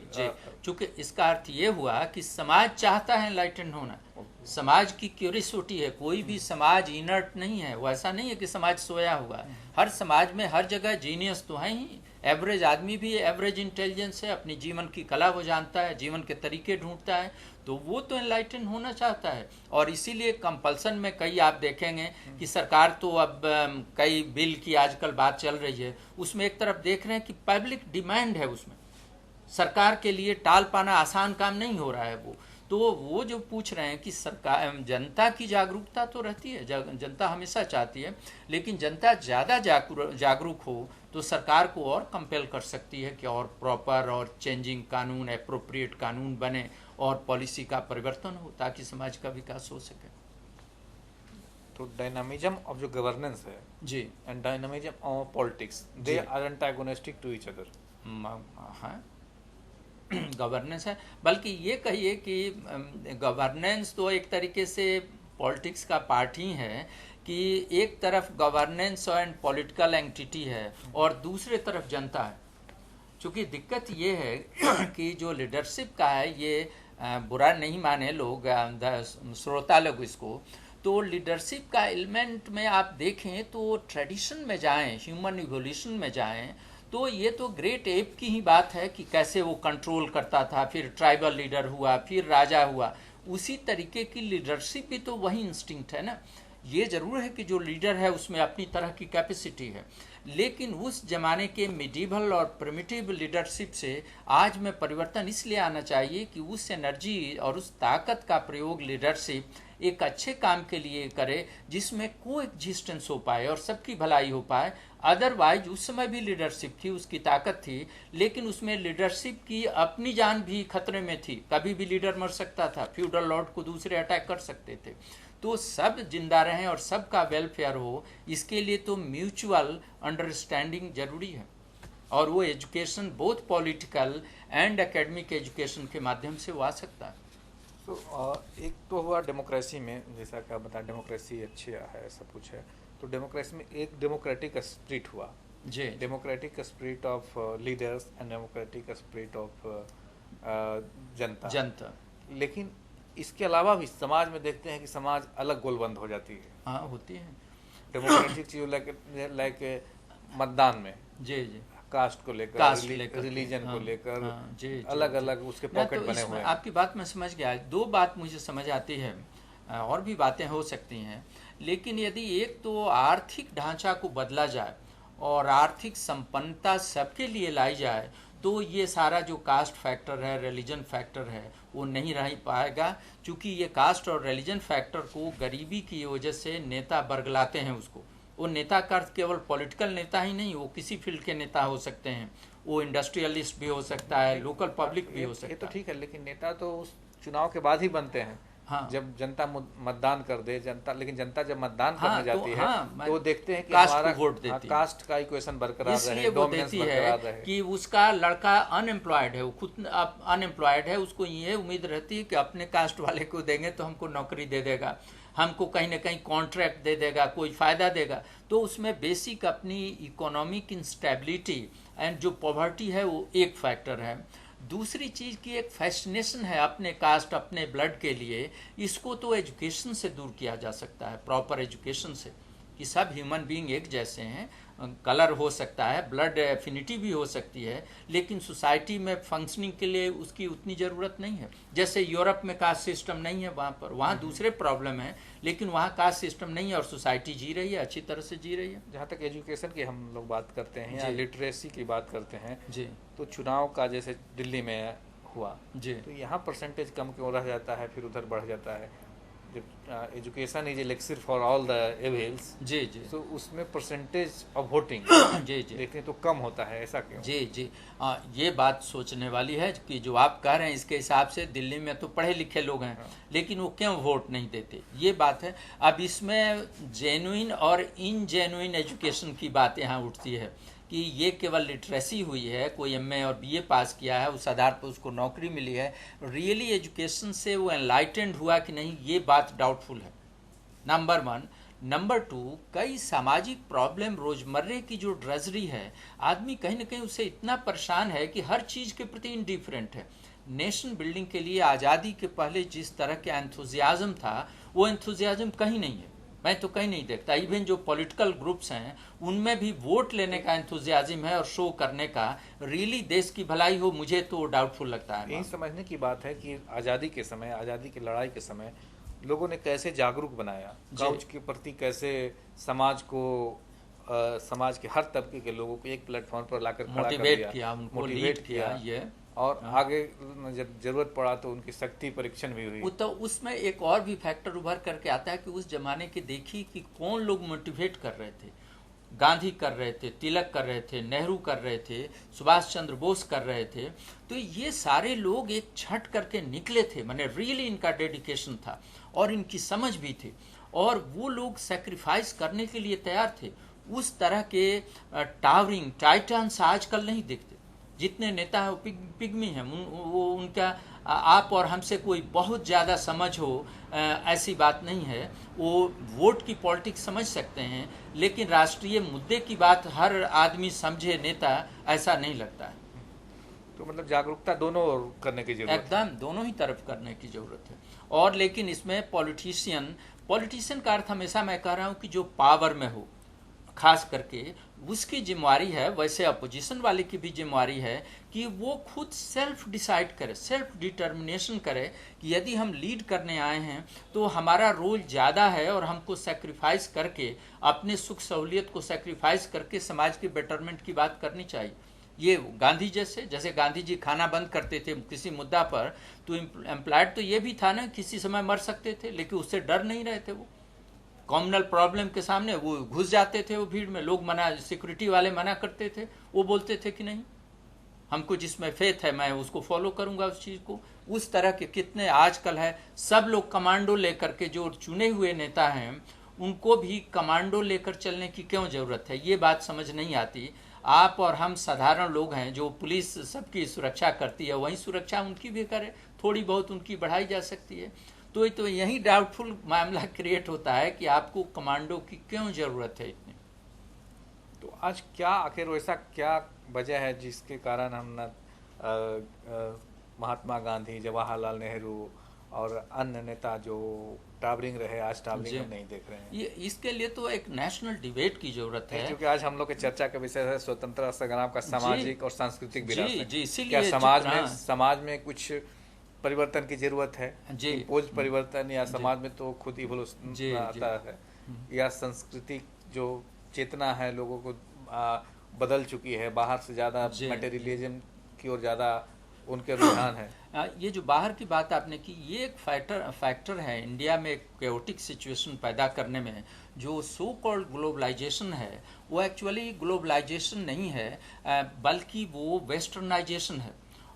चूँकि इसका अर्थ ये हुआ कि समाज चाहता है एनलाइटेंड होना, समाज की क्यूरियोसिटी है। कोई भी समाज इनर्ट नहीं है, वो ऐसा नहीं है कि समाज सोया हुआ है। हर समाज में हर जगह जीनियस तो है ही। एवरेज आदमी भी एवरेज इंटेलिजेंस है, अपनी जीवन की कला वो जानता है, जीवन के तरीके ढूंढता है, तो वो तो एनलाइटेंड होना चाहता है। और इसीलिए कंपल्सन में कई आप देखेंगे कि सरकार तो अब कई बिल की आजकल बात चल रही है, उसमें एक तरफ देख रहे हैं कि पब्लिक डिमांड है, उसमें सरकार के लिए टाल पाना आसान काम नहीं हो रहा है। वो जो पूछ रहे हैं कि सरकार, जनता की जागरूकता तो रहती है, जनता हमेशा चाहती है, लेकिन जनता ज़्यादा जागरूक हो तो सरकार को और कंपेल कर सकती है कि और प्रॉपर और चेंजिंग कानून, एप्रोप्रिएट कानून बने और पॉलिसी का परिवर्तन हो ताकि समाज का विकास हो सके। तो डायनामिज्म ऑफ जो गवर्नेंस है जी and dynamism of politics, they are antagonistic to each other. हाँ, गवर्नेंस है, बल्कि ये कहिए कि गवर्नेंस तो एक तरीके से पॉलिटिक्स का पार्ट ही है कि एक तरफ गवर्नेंस एंड पॉलिटिकल एंटिटी है और दूसरे तरफ जनता है। चूँकि दिक्कत ये है कि जो लीडरशिप का है, ये बुरा नहीं माने लोग, श्रोता लोग इसको, तो लीडरशिप का एलिमेंट में आप देखें तो ट्रेडिशन में जाएं, ह्यूमन इवोल्यूशन में जाएं, तो ये तो ग्रेट एप की ही बात है कि कैसे वो कंट्रोल करता था, फिर ट्राइबल लीडर हुआ, फिर राजा हुआ। उसी तरीके की लीडरशिप भी तो वही इंस्टिंक्ट है ना। ये जरूर है कि जो लीडर है उसमें अपनी तरह की कैपेसिटी है, लेकिन उस जमाने के मिडिवल और प्रिमिटिव लीडरशिप से आज में परिवर्तन इसलिए आना चाहिए कि उस एनर्जी और उस ताकत का प्रयोग लीडरशिप एक अच्छे काम के लिए करे जिसमें कोएग्जिस्टेंस हो पाए और सबकी भलाई हो पाए। अदरवाइज उस समय भी लीडरशिप थी, उसकी ताकत थी, लेकिन उसमें लीडरशिप की अपनी जान भी खतरे में थी। कभी भी लीडर मर सकता था, फ्यूडल लॉर्ड को दूसरे अटैक कर सकते थे। तो सब जिंदा रहें और सबका वेलफेयर हो, इसके लिए तो म्यूचुअल अंडरस्टैंडिंग जरूरी है, और वो education both political and academic education के माध्यम से वो आ सकता है। तो एक तो हुआ डेमोक्रेसी में, जैसा कि आप बताएं डेमोक्रेसी अच्छी है, सब कुछ है, तो डेमोक्रेसी में एक डेमोक्रेटिक स्पिरिट हुआ जी, democratic spirit of leaders and democratic spirit of जनता। लेकिन इसके अलावा भी समाज में देखते हैं कि समाज अलग गोलबंद हो जाती है। हाँ, होती है। डेमोक्रेटिक चीज लाइक मतदान में जी जी, कास्ट को लेकर, रिलीजन को लेकर, अलग अलग उसके पॉकेट बने हुए हैं। आपकी बात मैं समझ गया। दो बात मुझे समझ आती है। और भी बातें हो सकती हैं, लेकिन यदि एक तो आर्थिक ढांचा को बदला जाए और आर्थिक संपन्नता सबके लिए लाई जाए, तो ये सारा जो कास्ट फैक्टर है, रिलीजन फैक्टर है, वो नहीं रह पाएगा। क्योंकि ये कास्ट और रिलीजन फैक्टर को गरीबी की वजह से नेता बरगलाते हैं उसको। वो नेता का अर्थ केवल पॉलिटिकल नेता ही नहीं, वो किसी फील्ड के नेता हो सकते हैं, वो इंडस्ट्रियलिस्ट भी हो सकता है, लोकल पब्लिक भी हो सकता है। ये तो ठीक है, लेकिन नेता तो उस चुनाव के बाद ही बनते हैं। हाँ, जब जनता मतदान कर दे, जनता, लेकिन जनता जब मतदान करने जाती है तो वो देखते हैं कि कास्ट हमारा को वोट देती है, कास्ट का इक्वेशन बरकरार रहे, इसलिए वो डोमिनेंस देती बरकरार है रहे। कि उसका लड़का अनएम्प्लॉयड है, वो खुद अनएम्प्लॉयड है, उसको ये उम्मीद रहती है कि अपने कास्ट वाले को देंगे तो हमको नौकरी दे देगा, हमको कहीं ना कहीं कॉन्ट्रैक्ट दे देगा, कोई फायदा देगा। तो उसमें बेसिक अपनी इकोनॉमिक इंस्टेबिलिटी एंड जो पॉवर्टी है वो एक फैक्टर है। दूसरी चीज़ की एक फैसिनेशन है अपने कास्ट, अपने ब्लड के लिए। इसको तो एजुकेशन से दूर किया जा सकता है, प्रॉपर एजुकेशन से, कि सब ह्यूमन बीइंग एक जैसे हैं। कलर हो सकता है, ब्लड एफिनिटी भी हो सकती है, लेकिन सोसाइटी में फंक्शनिंग के लिए उसकी उतनी ज़रूरत नहीं है। जैसे यूरोप में कास्ट सिस्टम नहीं है, वहाँ दूसरे प्रॉब्लम है, लेकिन वहाँ कास्ट सिस्टम नहीं है और सोसाइटी जी रही है, अच्छी तरह से जी रही है। जहाँ तक एजुकेशन की हम लोग बात करते हैं या जी। लिटरेसी की बात करते हैं जी तो चुनाव का जैसे दिल्ली में हुआ जी तो यहाँ परसेंटेज कम क्यों रह जाता है, फिर उधर बढ़ जाता है? जब education is elixir for all the evils, जी जी तो उसमें परसेंटेज ऑफ वोटिंग जी जी देखते तो कम होता है, ऐसा क्यों? जी जी ये बात सोचने वाली है कि जो आप कह रहे हैं इसके हिसाब से दिल्ली में तो पढ़े लिखे लोग हैं, लेकिन वो क्यों वोट नहीं देते, ये बात है। अब इसमें जेन्युइन और इनजेन्युइन एजुकेशन की बात यहाँ उठती है कि ये केवल लिटरेसी हुई है, कोई एमए और बीए पास किया है, उस आधार पर उसको नौकरी मिली है, रियली एजुकेशन से वो एनलाइटेंड हुआ कि नहीं, ये बात डाउटफुल है, नंबर वन। नंबर टू, कई सामाजिक प्रॉब्लम, रोजमर्रे की जो ड्रजरी है, आदमी कहीं ना कहीं उससे इतना परेशान है कि हर चीज़ के प्रति इनडिफरेंट है। नेशन बिल्डिंग के लिए आज़ादी के पहले जिस तरह का एंथुजियाज्म था, वो एंथुजियाज्म कहीं नहीं है, मैं तो कहीं नहीं देखता। इवन जो पॉलिटिकल ग्रुप्स हैं उनमें भी वोट लेने का एंथुजियाज्म है और शो करने का, रियली देश की भलाई हो, मुझे तो डाउटफुल लगता है। यही समझने की बात है कि आज़ादी के समय, आज़ादी की लड़ाई के समय लोगों ने कैसे जागरूक बनाया, काउच के प्रति कैसे समाज को, समाज के हर तबके के लोगों को एक प्लेटफॉर्म पर लाकर खड़ा कर मोटिवेट दिया, किया, उनको मोटिवेट लीड किया, ये और आगे जब जरूरत पड़ा तो उनकी शक्ति परीक्षण भी हुई। तो उसमें एक और भी फैक्टर उभर करके आता है कि उस जमाने की देखी कि कौन लोग मोटिवेट कर रहे थे। गांधी कर रहे थे, तिलक कर रहे थे, नेहरू कर रहे थे, सुभाष चंद्र बोस कर रहे थे। तो ये सारे लोग एक छट करके निकले थे, माने रियली इनका डेडिकेशन था और इनकी समझ भी थी, और वो लोग सेक्रीफाइस करने के लिए तैयार थे। उस तरह के टावरिंग टाइटन्स आजकल नहीं दिखते। जितने नेता हैं वो पिग्मी हैं, वो उनका आप और हमसे कोई बहुत ज़्यादा समझ हो ऐसी बात नहीं है। वो वोट की पॉलिटिक्स समझ सकते हैं, लेकिन राष्ट्रीय मुद्दे की बात हर आदमी समझे नेता, ऐसा नहीं लगता है। तो मतलब जागरूकता दोनों करने की जरूरत है, एकदम दोनों ही तरफ करने की जरूरत है। और लेकिन इसमें पॉलिटिशियन का अर्थ हमेशा मैं कह रहा हूँ कि जो पावर में हो, खास करके उसकी जिम्मेवारी है, वैसे अपोजिशन वाले की भी जिम्मेवारी है कि वो खुद सेल्फ डिसाइड करे, सेल्फ डिटर्मिनेशन करे कि यदि हम लीड करने आए हैं तो हमारा रोल ज़्यादा है और हमको सेक्रीफाइस करके, अपने सुख सहूलियत को सेक्रीफाइस करके समाज के बेटरमेंट की बात करनी चाहिए। ये गांधी जैसे गांधी जी खाना बंद करते थे किसी मुद्दा पर, तो एम्प्लॉयड तो ये भी था ना, किसी समय मर सकते थे, लेकिन उससे डर नहीं रहे थे। वो कॉमनल प्रॉब्लम के सामने वो घुस जाते थे, वो भीड़ में, लोग मना, सिक्योरिटी वाले मना करते थे, वो बोलते थे कि नहीं, हमको जिसमें फेथ है मैं उसको फॉलो करूंगा उस चीज़ को। उस तरह के कितने आजकल है, सब लोग कमांडो लेकर के, जो चुने हुए नेता हैं उनको भी कमांडो लेकर चलने की क्यों ज़रूरत है, ये बात समझ नहीं आती। आप और हम साधारण लोग हैं, जो पुलिस सबकी सुरक्षा करती है वही सुरक्षा उनकी भी करे, थोड़ी बहुत उनकी बढ़ाई जा सकती है। तो यही डाउटफुल मामला क्रिएट होता है कि आपको कमांडो की क्यों जरूरत है इतनी। तो आज क्या आखिर वैसा क्या वजह है जिसके कारण हम न महात्मा गांधी, जवाहरलाल नेहरू और अन्य नेता जो टावरिंग रहे, आज टावरिंग में नहीं देख रहे हैं? ये इसके लिए तो एक नेशनल डिबेट की जरूरत है, क्योंकि आज हम लोग के चर्चा का विषय है स्वतंत्रता संग्राम का सामाजिक और सांस्कृतिक विरासत। जी, इसीलिए क्या समाज में कुछ परिवर्तन की जरूरत है, जी इम्पोज परिवर्तन, या जी समाज में तो खुद इवोल्यूशन जी जी आता है, या सांस्कृतिक जो चेतना है लोगों को बदल चुकी है, बाहर से ज़्यादा जी जी मटेरियलिज्म की ओर ज़्यादा उनके रुझान है। ये जो बाहर की बात आपने की, ये एक फैक्टर है इंडिया में एक केओटिक सिचुएशन पैदा करने में। जो सो कॉल्ड ग्लोबलाइजेशन है वो एक्चुअली ग्लोबलाइजेशन नहीं है, बल्कि वो वेस्टर्नाइजेशन है।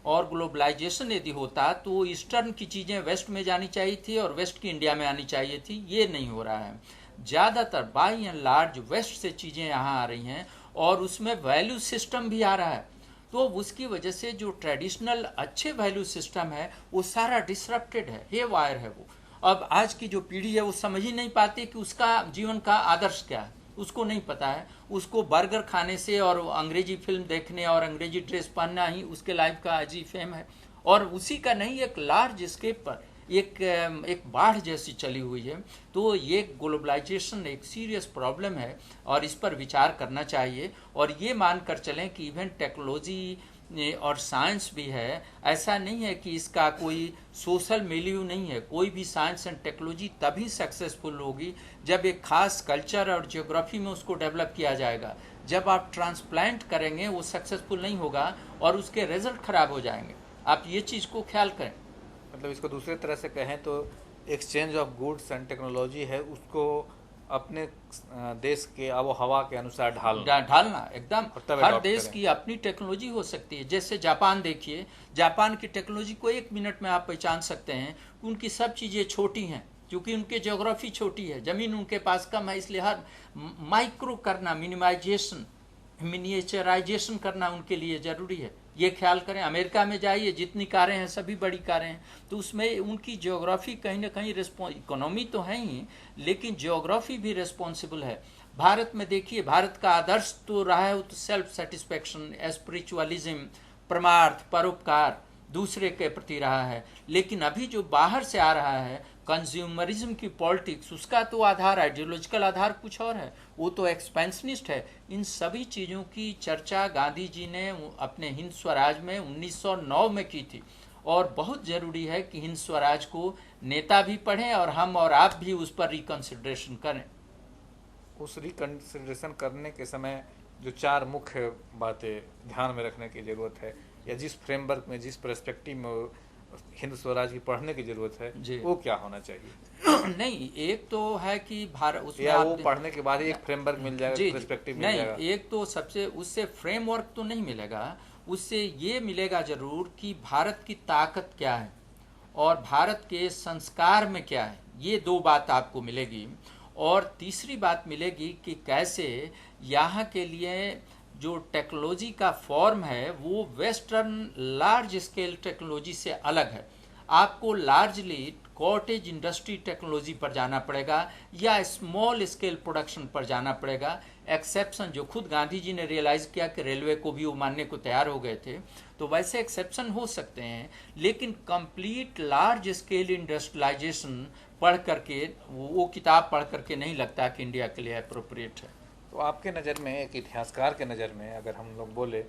और ग्लोबलाइजेशन यदि होता तो ईस्टर्न की चीज़ें वेस्ट में जानी चाहिए थी और वेस्ट की इंडिया में आनी चाहिए थी, ये नहीं हो रहा है। ज़्यादातर बाई एंड लार्ज वेस्ट से चीज़ें यहाँ आ रही हैं और उसमें वैल्यू सिस्टम भी आ रहा है। तो उसकी वजह से जो ट्रेडिशनल अच्छे वैल्यू सिस्टम है वो सारा डिसरप्टेड है, हे वायर है वो। अब आज की जो पीढ़ी है वो समझ ही नहीं पाती कि उसका जीवन का आदर्श क्या है, उसको नहीं पता है। उसको बर्गर खाने से और अंग्रेजी फिल्म देखने और अंग्रेजी ड्रेस पहनना ही उसके लाइफ का अजीब फेम है। और उसी का नहीं, एक लार्ज स्केप पर एक बाढ़ जैसी चली हुई है। तो ये ग्लोबलाइजेशन एक सीरियस प्रॉब्लम है और इस पर विचार करना चाहिए। और ये मानकर चलें कि इवन टेक्नोलॉजी और साइंस भी है, ऐसा नहीं है कि इसका कोई सोशल वैल्यू नहीं है। कोई भी साइंस एंड टेक्नोलॉजी तभी सक्सेसफुल होगी जब एक खास कल्चर और ज्योग्राफी में उसको डेवलप किया जाएगा। जब आप ट्रांसप्लांट करेंगे वो सक्सेसफुल नहीं होगा और उसके रिजल्ट खराब हो जाएंगे। आप ये चीज़ को ख्याल करें। मतलब इसको दूसरे तरह से कहें तो exchange of goods and technology है, उसको अपने देश के आबो हवा के अनुसार ढालना एकदम। और तब हर adopt देश करें। की अपनी टेक्नोलॉजी हो सकती है। जैसे जापान देखिए, जापान की टेक्नोलॉजी को 1 मिनट में आप पहचान सकते हैं। उनकी सब चीज़ें छोटी हैं क्योंकि उनके ज्योग्राफी छोटी है, ज़मीन उनके पास कम है, इसलिए हर माइक्रो करना, मिनिमाइजेशन, मिनिएचराइजेशन करना उनके लिए ज़रूरी है। ये ख्याल करें। अमेरिका में जाइए, जितनी कारें हैं सभी बड़ी कारें हैं, तो उसमें उनकी ज्योग्राफी कहीं ना कहीं इकोनॉमी तो है ही, लेकिन ज्योग्राफी भी रिस्पॉन्सिबल है। भारत में देखिए, भारत का आदर्श तो रहा है तो सेल्फ सेटिस्फेक्शन, स्पिरिचुअलिज्म, परमार्थ, परोपकार दूसरे के प्रति रहा है। लेकिन अभी जो बाहर से आ रहा है कंज्यूमरिज्म की पॉलिटिक्स, उसका तो आधार, आइडियोलॉजिकल आधार कुछ और है, वो तो एक्सपेंशनिस्ट है। इन सभी चीज़ों की चर्चा गांधी जी ने अपने हिंद स्वराज में 1909 में की थी। और बहुत ज़रूरी है कि हिंद स्वराज को नेता भी पढ़ें और हम और आप भी उस पर रिकन्सिडरेशन करें। उस रिकन्सिडरेशन करने के समय जो 4 मुख्य बातें ध्यान में रखने की ज़रूरत है, या जिस फ्रेमवर्क में, जिस पर्सपेक्टिव में हिंद स्वराज की पढ़ने की जरूरत है, वो क्या होना चाहिए? नहीं, एक तो है कि भारत उसमें या वो पढ़ने के बाद ही एक फ्रेमवर्क मिल जाएगा, पर्सपेक्टिव मिल जाएगा? नहीं, एक तो सबसे उससे फ्रेमवर्क तो नहीं मिलेगा, उससे ये मिलेगा जरूर कि भारत की ताकत क्या है और भारत के संस्कार में क्या है। ये 2 बात आपको मिलेगी। और तीसरी बात मिलेगी कि कैसे यहाँ के लिए जो टेक्नोलॉजी का फॉर्म है वो वेस्टर्न लार्ज स्केल टेक्नोलॉजी से अलग है। आपको लार्जली कॉटेज इंडस्ट्री टेक्नोलॉजी पर जाना पड़ेगा या स्मॉल स्केल प्रोडक्शन पर जाना पड़ेगा। एक्सेप्शन जो खुद गांधी जी ने रियलाइज किया कि रेलवे को भी वो मानने को तैयार हो गए थे, तो वैसे एक्सेप्शन हो सकते हैं, लेकिन कंप्लीट लार्ज स्केल इंडस्ट्रियलाइजेशन पढ़ करके, वो किताब पढ़ करके नहीं लगता कि इंडिया के लिए अप्रोप्रिएट है। तो आपके नज़र में, एक इतिहासकार के नज़र में अगर हम लोग बोले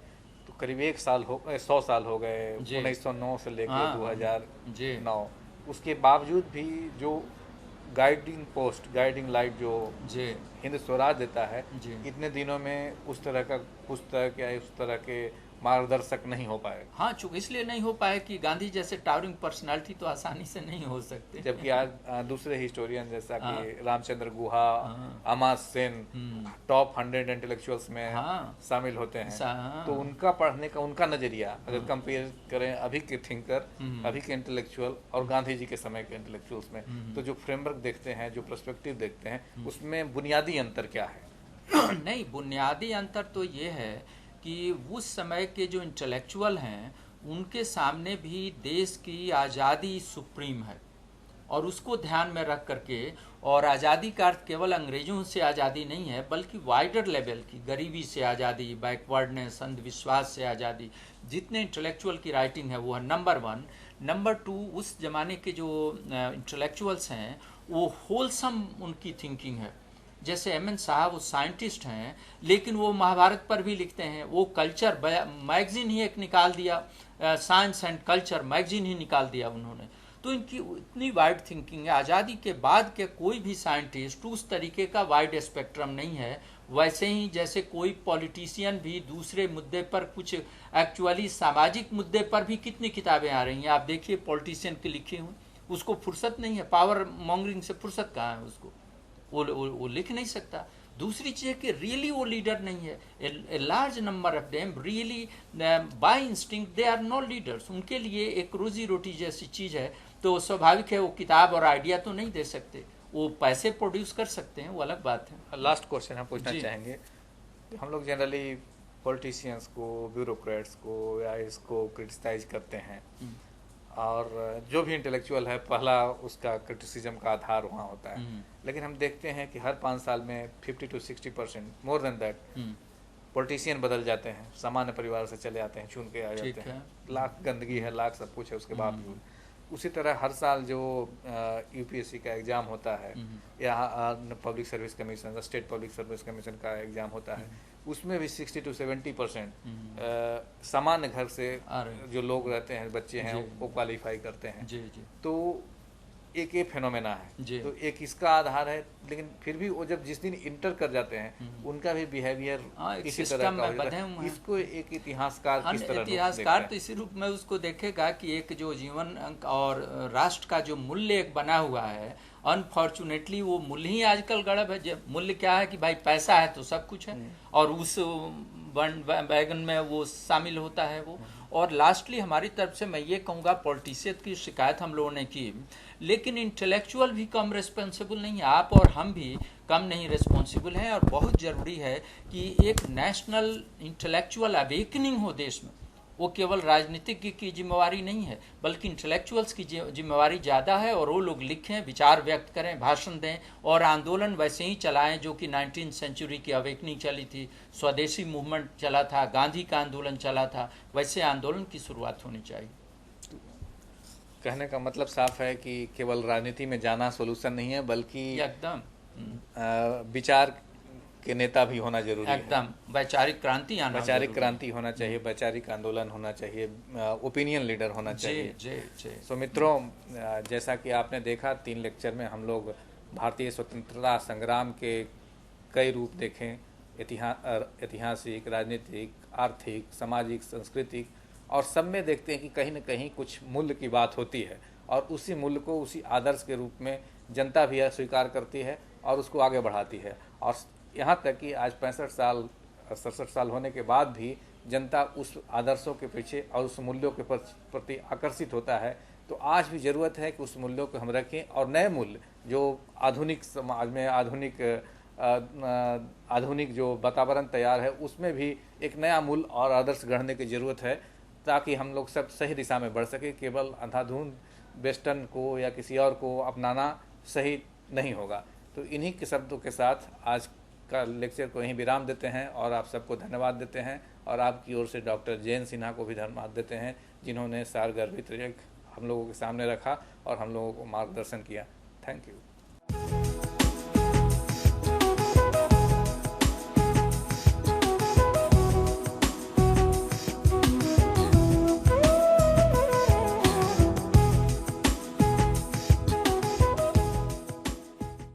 तो करीब 100 साल हो गए 1909 से लेकर 2009, उसके बावजूद भी जो गाइडिंग पोस्ट, गाइडिंग लाइट जो हिंद स्वराज देता है, इतने दिनों में उस तरह का पुस्तक या उस तरह के मार्गदर्शक नहीं हो पाए। हाँ, चूंकि इसलिए नहीं हो पाए कि गांधी जैसे टावरिंग पर्सनालिटी तो आसानी से नहीं हो सकते। जबकि आज दूसरे हिस्टोरियन जैसा कि रामचंद्र गुहा, अमास सेन टॉप 100 इंटेलेक्चुअल्स में शामिल होते हैं। तो उनका पढ़ने का, उनका नजरिया अगर कंपेयर करें अभी के थिंकर, अभी के इंटेलेक्चुअल और गांधी जी के समय के इंटेलेक्चुअल्स में, तो जो फ्रेमवर्क देखते हैं, जो पर्सपेक्टिव देखते हैं, उसमें बुनियादी अंतर क्या है? नहीं, बुनियादी अंतर तो ये है कि उस समय के जो इंटेलेक्चुअल हैं उनके सामने भी देश की आज़ादी सुप्रीम है और उसको ध्यान में रख करके, और आज़ादी का अर्थ केवल अंग्रेजों से आज़ादी नहीं है बल्कि वाइडर लेवल की, गरीबी से आज़ादी, बैकवर्डनेस, अंधविश्वास से आज़ादी, जितने इंटेलेक्चुअल की राइटिंग है वो है नंबर 1। नंबर 2, उस जमाने के जो इंटेलेक्चुअल्स हैं वो होलसम उनकी थिंकिंग है। जैसे एम एन साहब वो साइंटिस्ट हैं, लेकिन वो महाभारत पर भी लिखते हैं। वो कल्चर मैगजीन ही एक निकाल दिया, साइंस एंड कल्चर मैगजीन ही निकाल दिया उन्होंने। तो इनकी इतनी वाइड थिंकिंग है। आज़ादी के बाद के कोई भी साइंटिस्ट उस तरीके का वाइड स्पेक्ट्रम नहीं है। वैसे ही जैसे कोई पॉलिटिशियन भी दूसरे मुद्दे पर कुछ एक्चुअली सामाजिक मुद्दे पर भी कितनी किताबें आ रही हैं, आप देखिए पॉलिटिशियन की लिखी हुई, उसको फुर्सत नहीं है, पावर मॉन्गरिंग से फुर्सत कहाँ है उसको, वो लिख नहीं सकता। दूसरी चीज़ है कि रियली वो लीडर नहीं है। A large number of them really by instinct they are not leaders. उनके लिए एक रोजी रोटी जैसी चीज़ है, तो स्वाभाविक है वो किताब और आइडिया तो नहीं दे सकते, वो पैसे प्रोड्यूस कर सकते हैं, वो अलग बात है। लास्ट क्वेश्चन हम पूछना चाहेंगे, हम लोग जनरली पॉलिटिशियंस को, ब्यूरोक्रेट्स को या इसको क्रिटिसाइज करते हैं, और जो भी इंटेलेक्चुअल है पहला उसका क्रिटिसिज्म का आधार वहाँ होता है। लेकिन हम देखते हैं कि हर 5 साल में 50 to 60%, more than that, politician बदल जाते हैं, सामान्य परिवार से चले आते हैं, चुन के आ जाते हैं, लाख गंदगी है, लाख सब कुछ है, उसके बावजूद। उसी तरह हर साल जो यूपीएससी का एग्ज़ाम होता है या public service commission, state public service commission का एग्ज़ाम होता है, उसमें भी 60 to 70% सामान्य घर से जो लोग रहते हैं, बच्चे हैं, वो क्वालिफाई करते हैं। तो एक ये फेनोमेना है, तो एक इसका आधार है। लेकिन फिर भी वो जब जिस दिन इंटर कर जाते हैं उनका भी बिहेवियर इसी तरह का होता है। इसको एक इतिहासकार किस तरह इतिहासकार तो इसी रूप में उसको देखेगा कि एक जो जीवन और राष्ट्र का जो मूल्य एक बना हुआ है, अनफॉर्चुनेटली वो मूल्य ही आजकल गड़ब है। मूल्य क्या है कि भाई पैसा है तो सब कुछ है, और उस बैगन में वो शामिल होता है वो। और लास्टली हमारी तरफ से मैं ये कहूँगा, पॉलिटिशियन की शिकायत हम लोगों ने की, लेकिन इंटेलेक्चुअल भी कम रिस्पॉन्सिबल नहीं है, आप और हम भी कम नहीं रिस्पॉन्सिबल हैं। और बहुत ज़रूरी है कि एक नेशनल इंटेलेक्चुअल अवेकनिंग हो देश में। वो केवल राजनीतिज्ञ की जिम्मेवारी नहीं है, बल्कि इंटेलेक्चुअल्स की जिम्मेवारी ज़्यादा है, और वो लोग लिखें, विचार व्यक्त करें, भाषण दें, और आंदोलन वैसे ही चलाएं जो कि 19वीं सेंचुरी की अवेकनिंग चली थी, स्वदेशी मूवमेंट चला था, गांधी का आंदोलन चला था, वैसे आंदोलन की शुरुआत होनी चाहिए। कहने का मतलब साफ है कि केवल राजनीति में जाना सोल्यूशन नहीं है, बल्कि एकदम विचार के नेता भी होना जरूरी है। एकदम वैचारिक क्रांति आना, वैचारिक क्रांति होना चाहिए, वैचारिक आंदोलन होना चाहिए, ओपिनियन लीडर होना चाहिए। सो मित्रों, जैसा कि आपने देखा 3 लेक्चर में हम लोग भारतीय स्वतंत्रता संग्राम के कई रूप देखें, ऐतिहासिक, राजनीतिक, आर्थिक, सामाजिक, सांस्कृतिक, और सब में देखते हैं कि कहीं न कहीं कुछ मूल्य की बात होती है, और उसी मूल्य को, उसी आदर्श के रूप में जनता भी स्वीकार करती है और उसको आगे बढ़ाती है। और यहाँ तक कि आज 67 साल होने के बाद भी जनता उस आदर्शों के पीछे और उस मूल्यों के प्रति आकर्षित होता है। तो आज भी ज़रूरत है कि उस मूल्यों को हम रखें, और नए मूल्य जो आधुनिक समाज में, आधुनिक जो वातावरण तैयार है, उसमें भी एक नया मूल्य और आदर्श गढ़ने की ज़रूरत है, ताकि हम लोग सब सही दिशा में बढ़ सके। केवल अंधाधुंध वेस्टर्न को या किसी और को अपनाना सही नहीं होगा। तो इन्हीं के शब्दों के साथ आज का लेक्चर को यहीं विराम देते हैं, और आप सबको धन्यवाद देते हैं, और आपकी ओर से डॉक्टर जयंत सिन्हा को भी धन्यवाद देते हैं, जिन्होंने सारगर्भित हम लोगों के सामने रखा और हम लोगों को मार्गदर्शन किया। Thank you.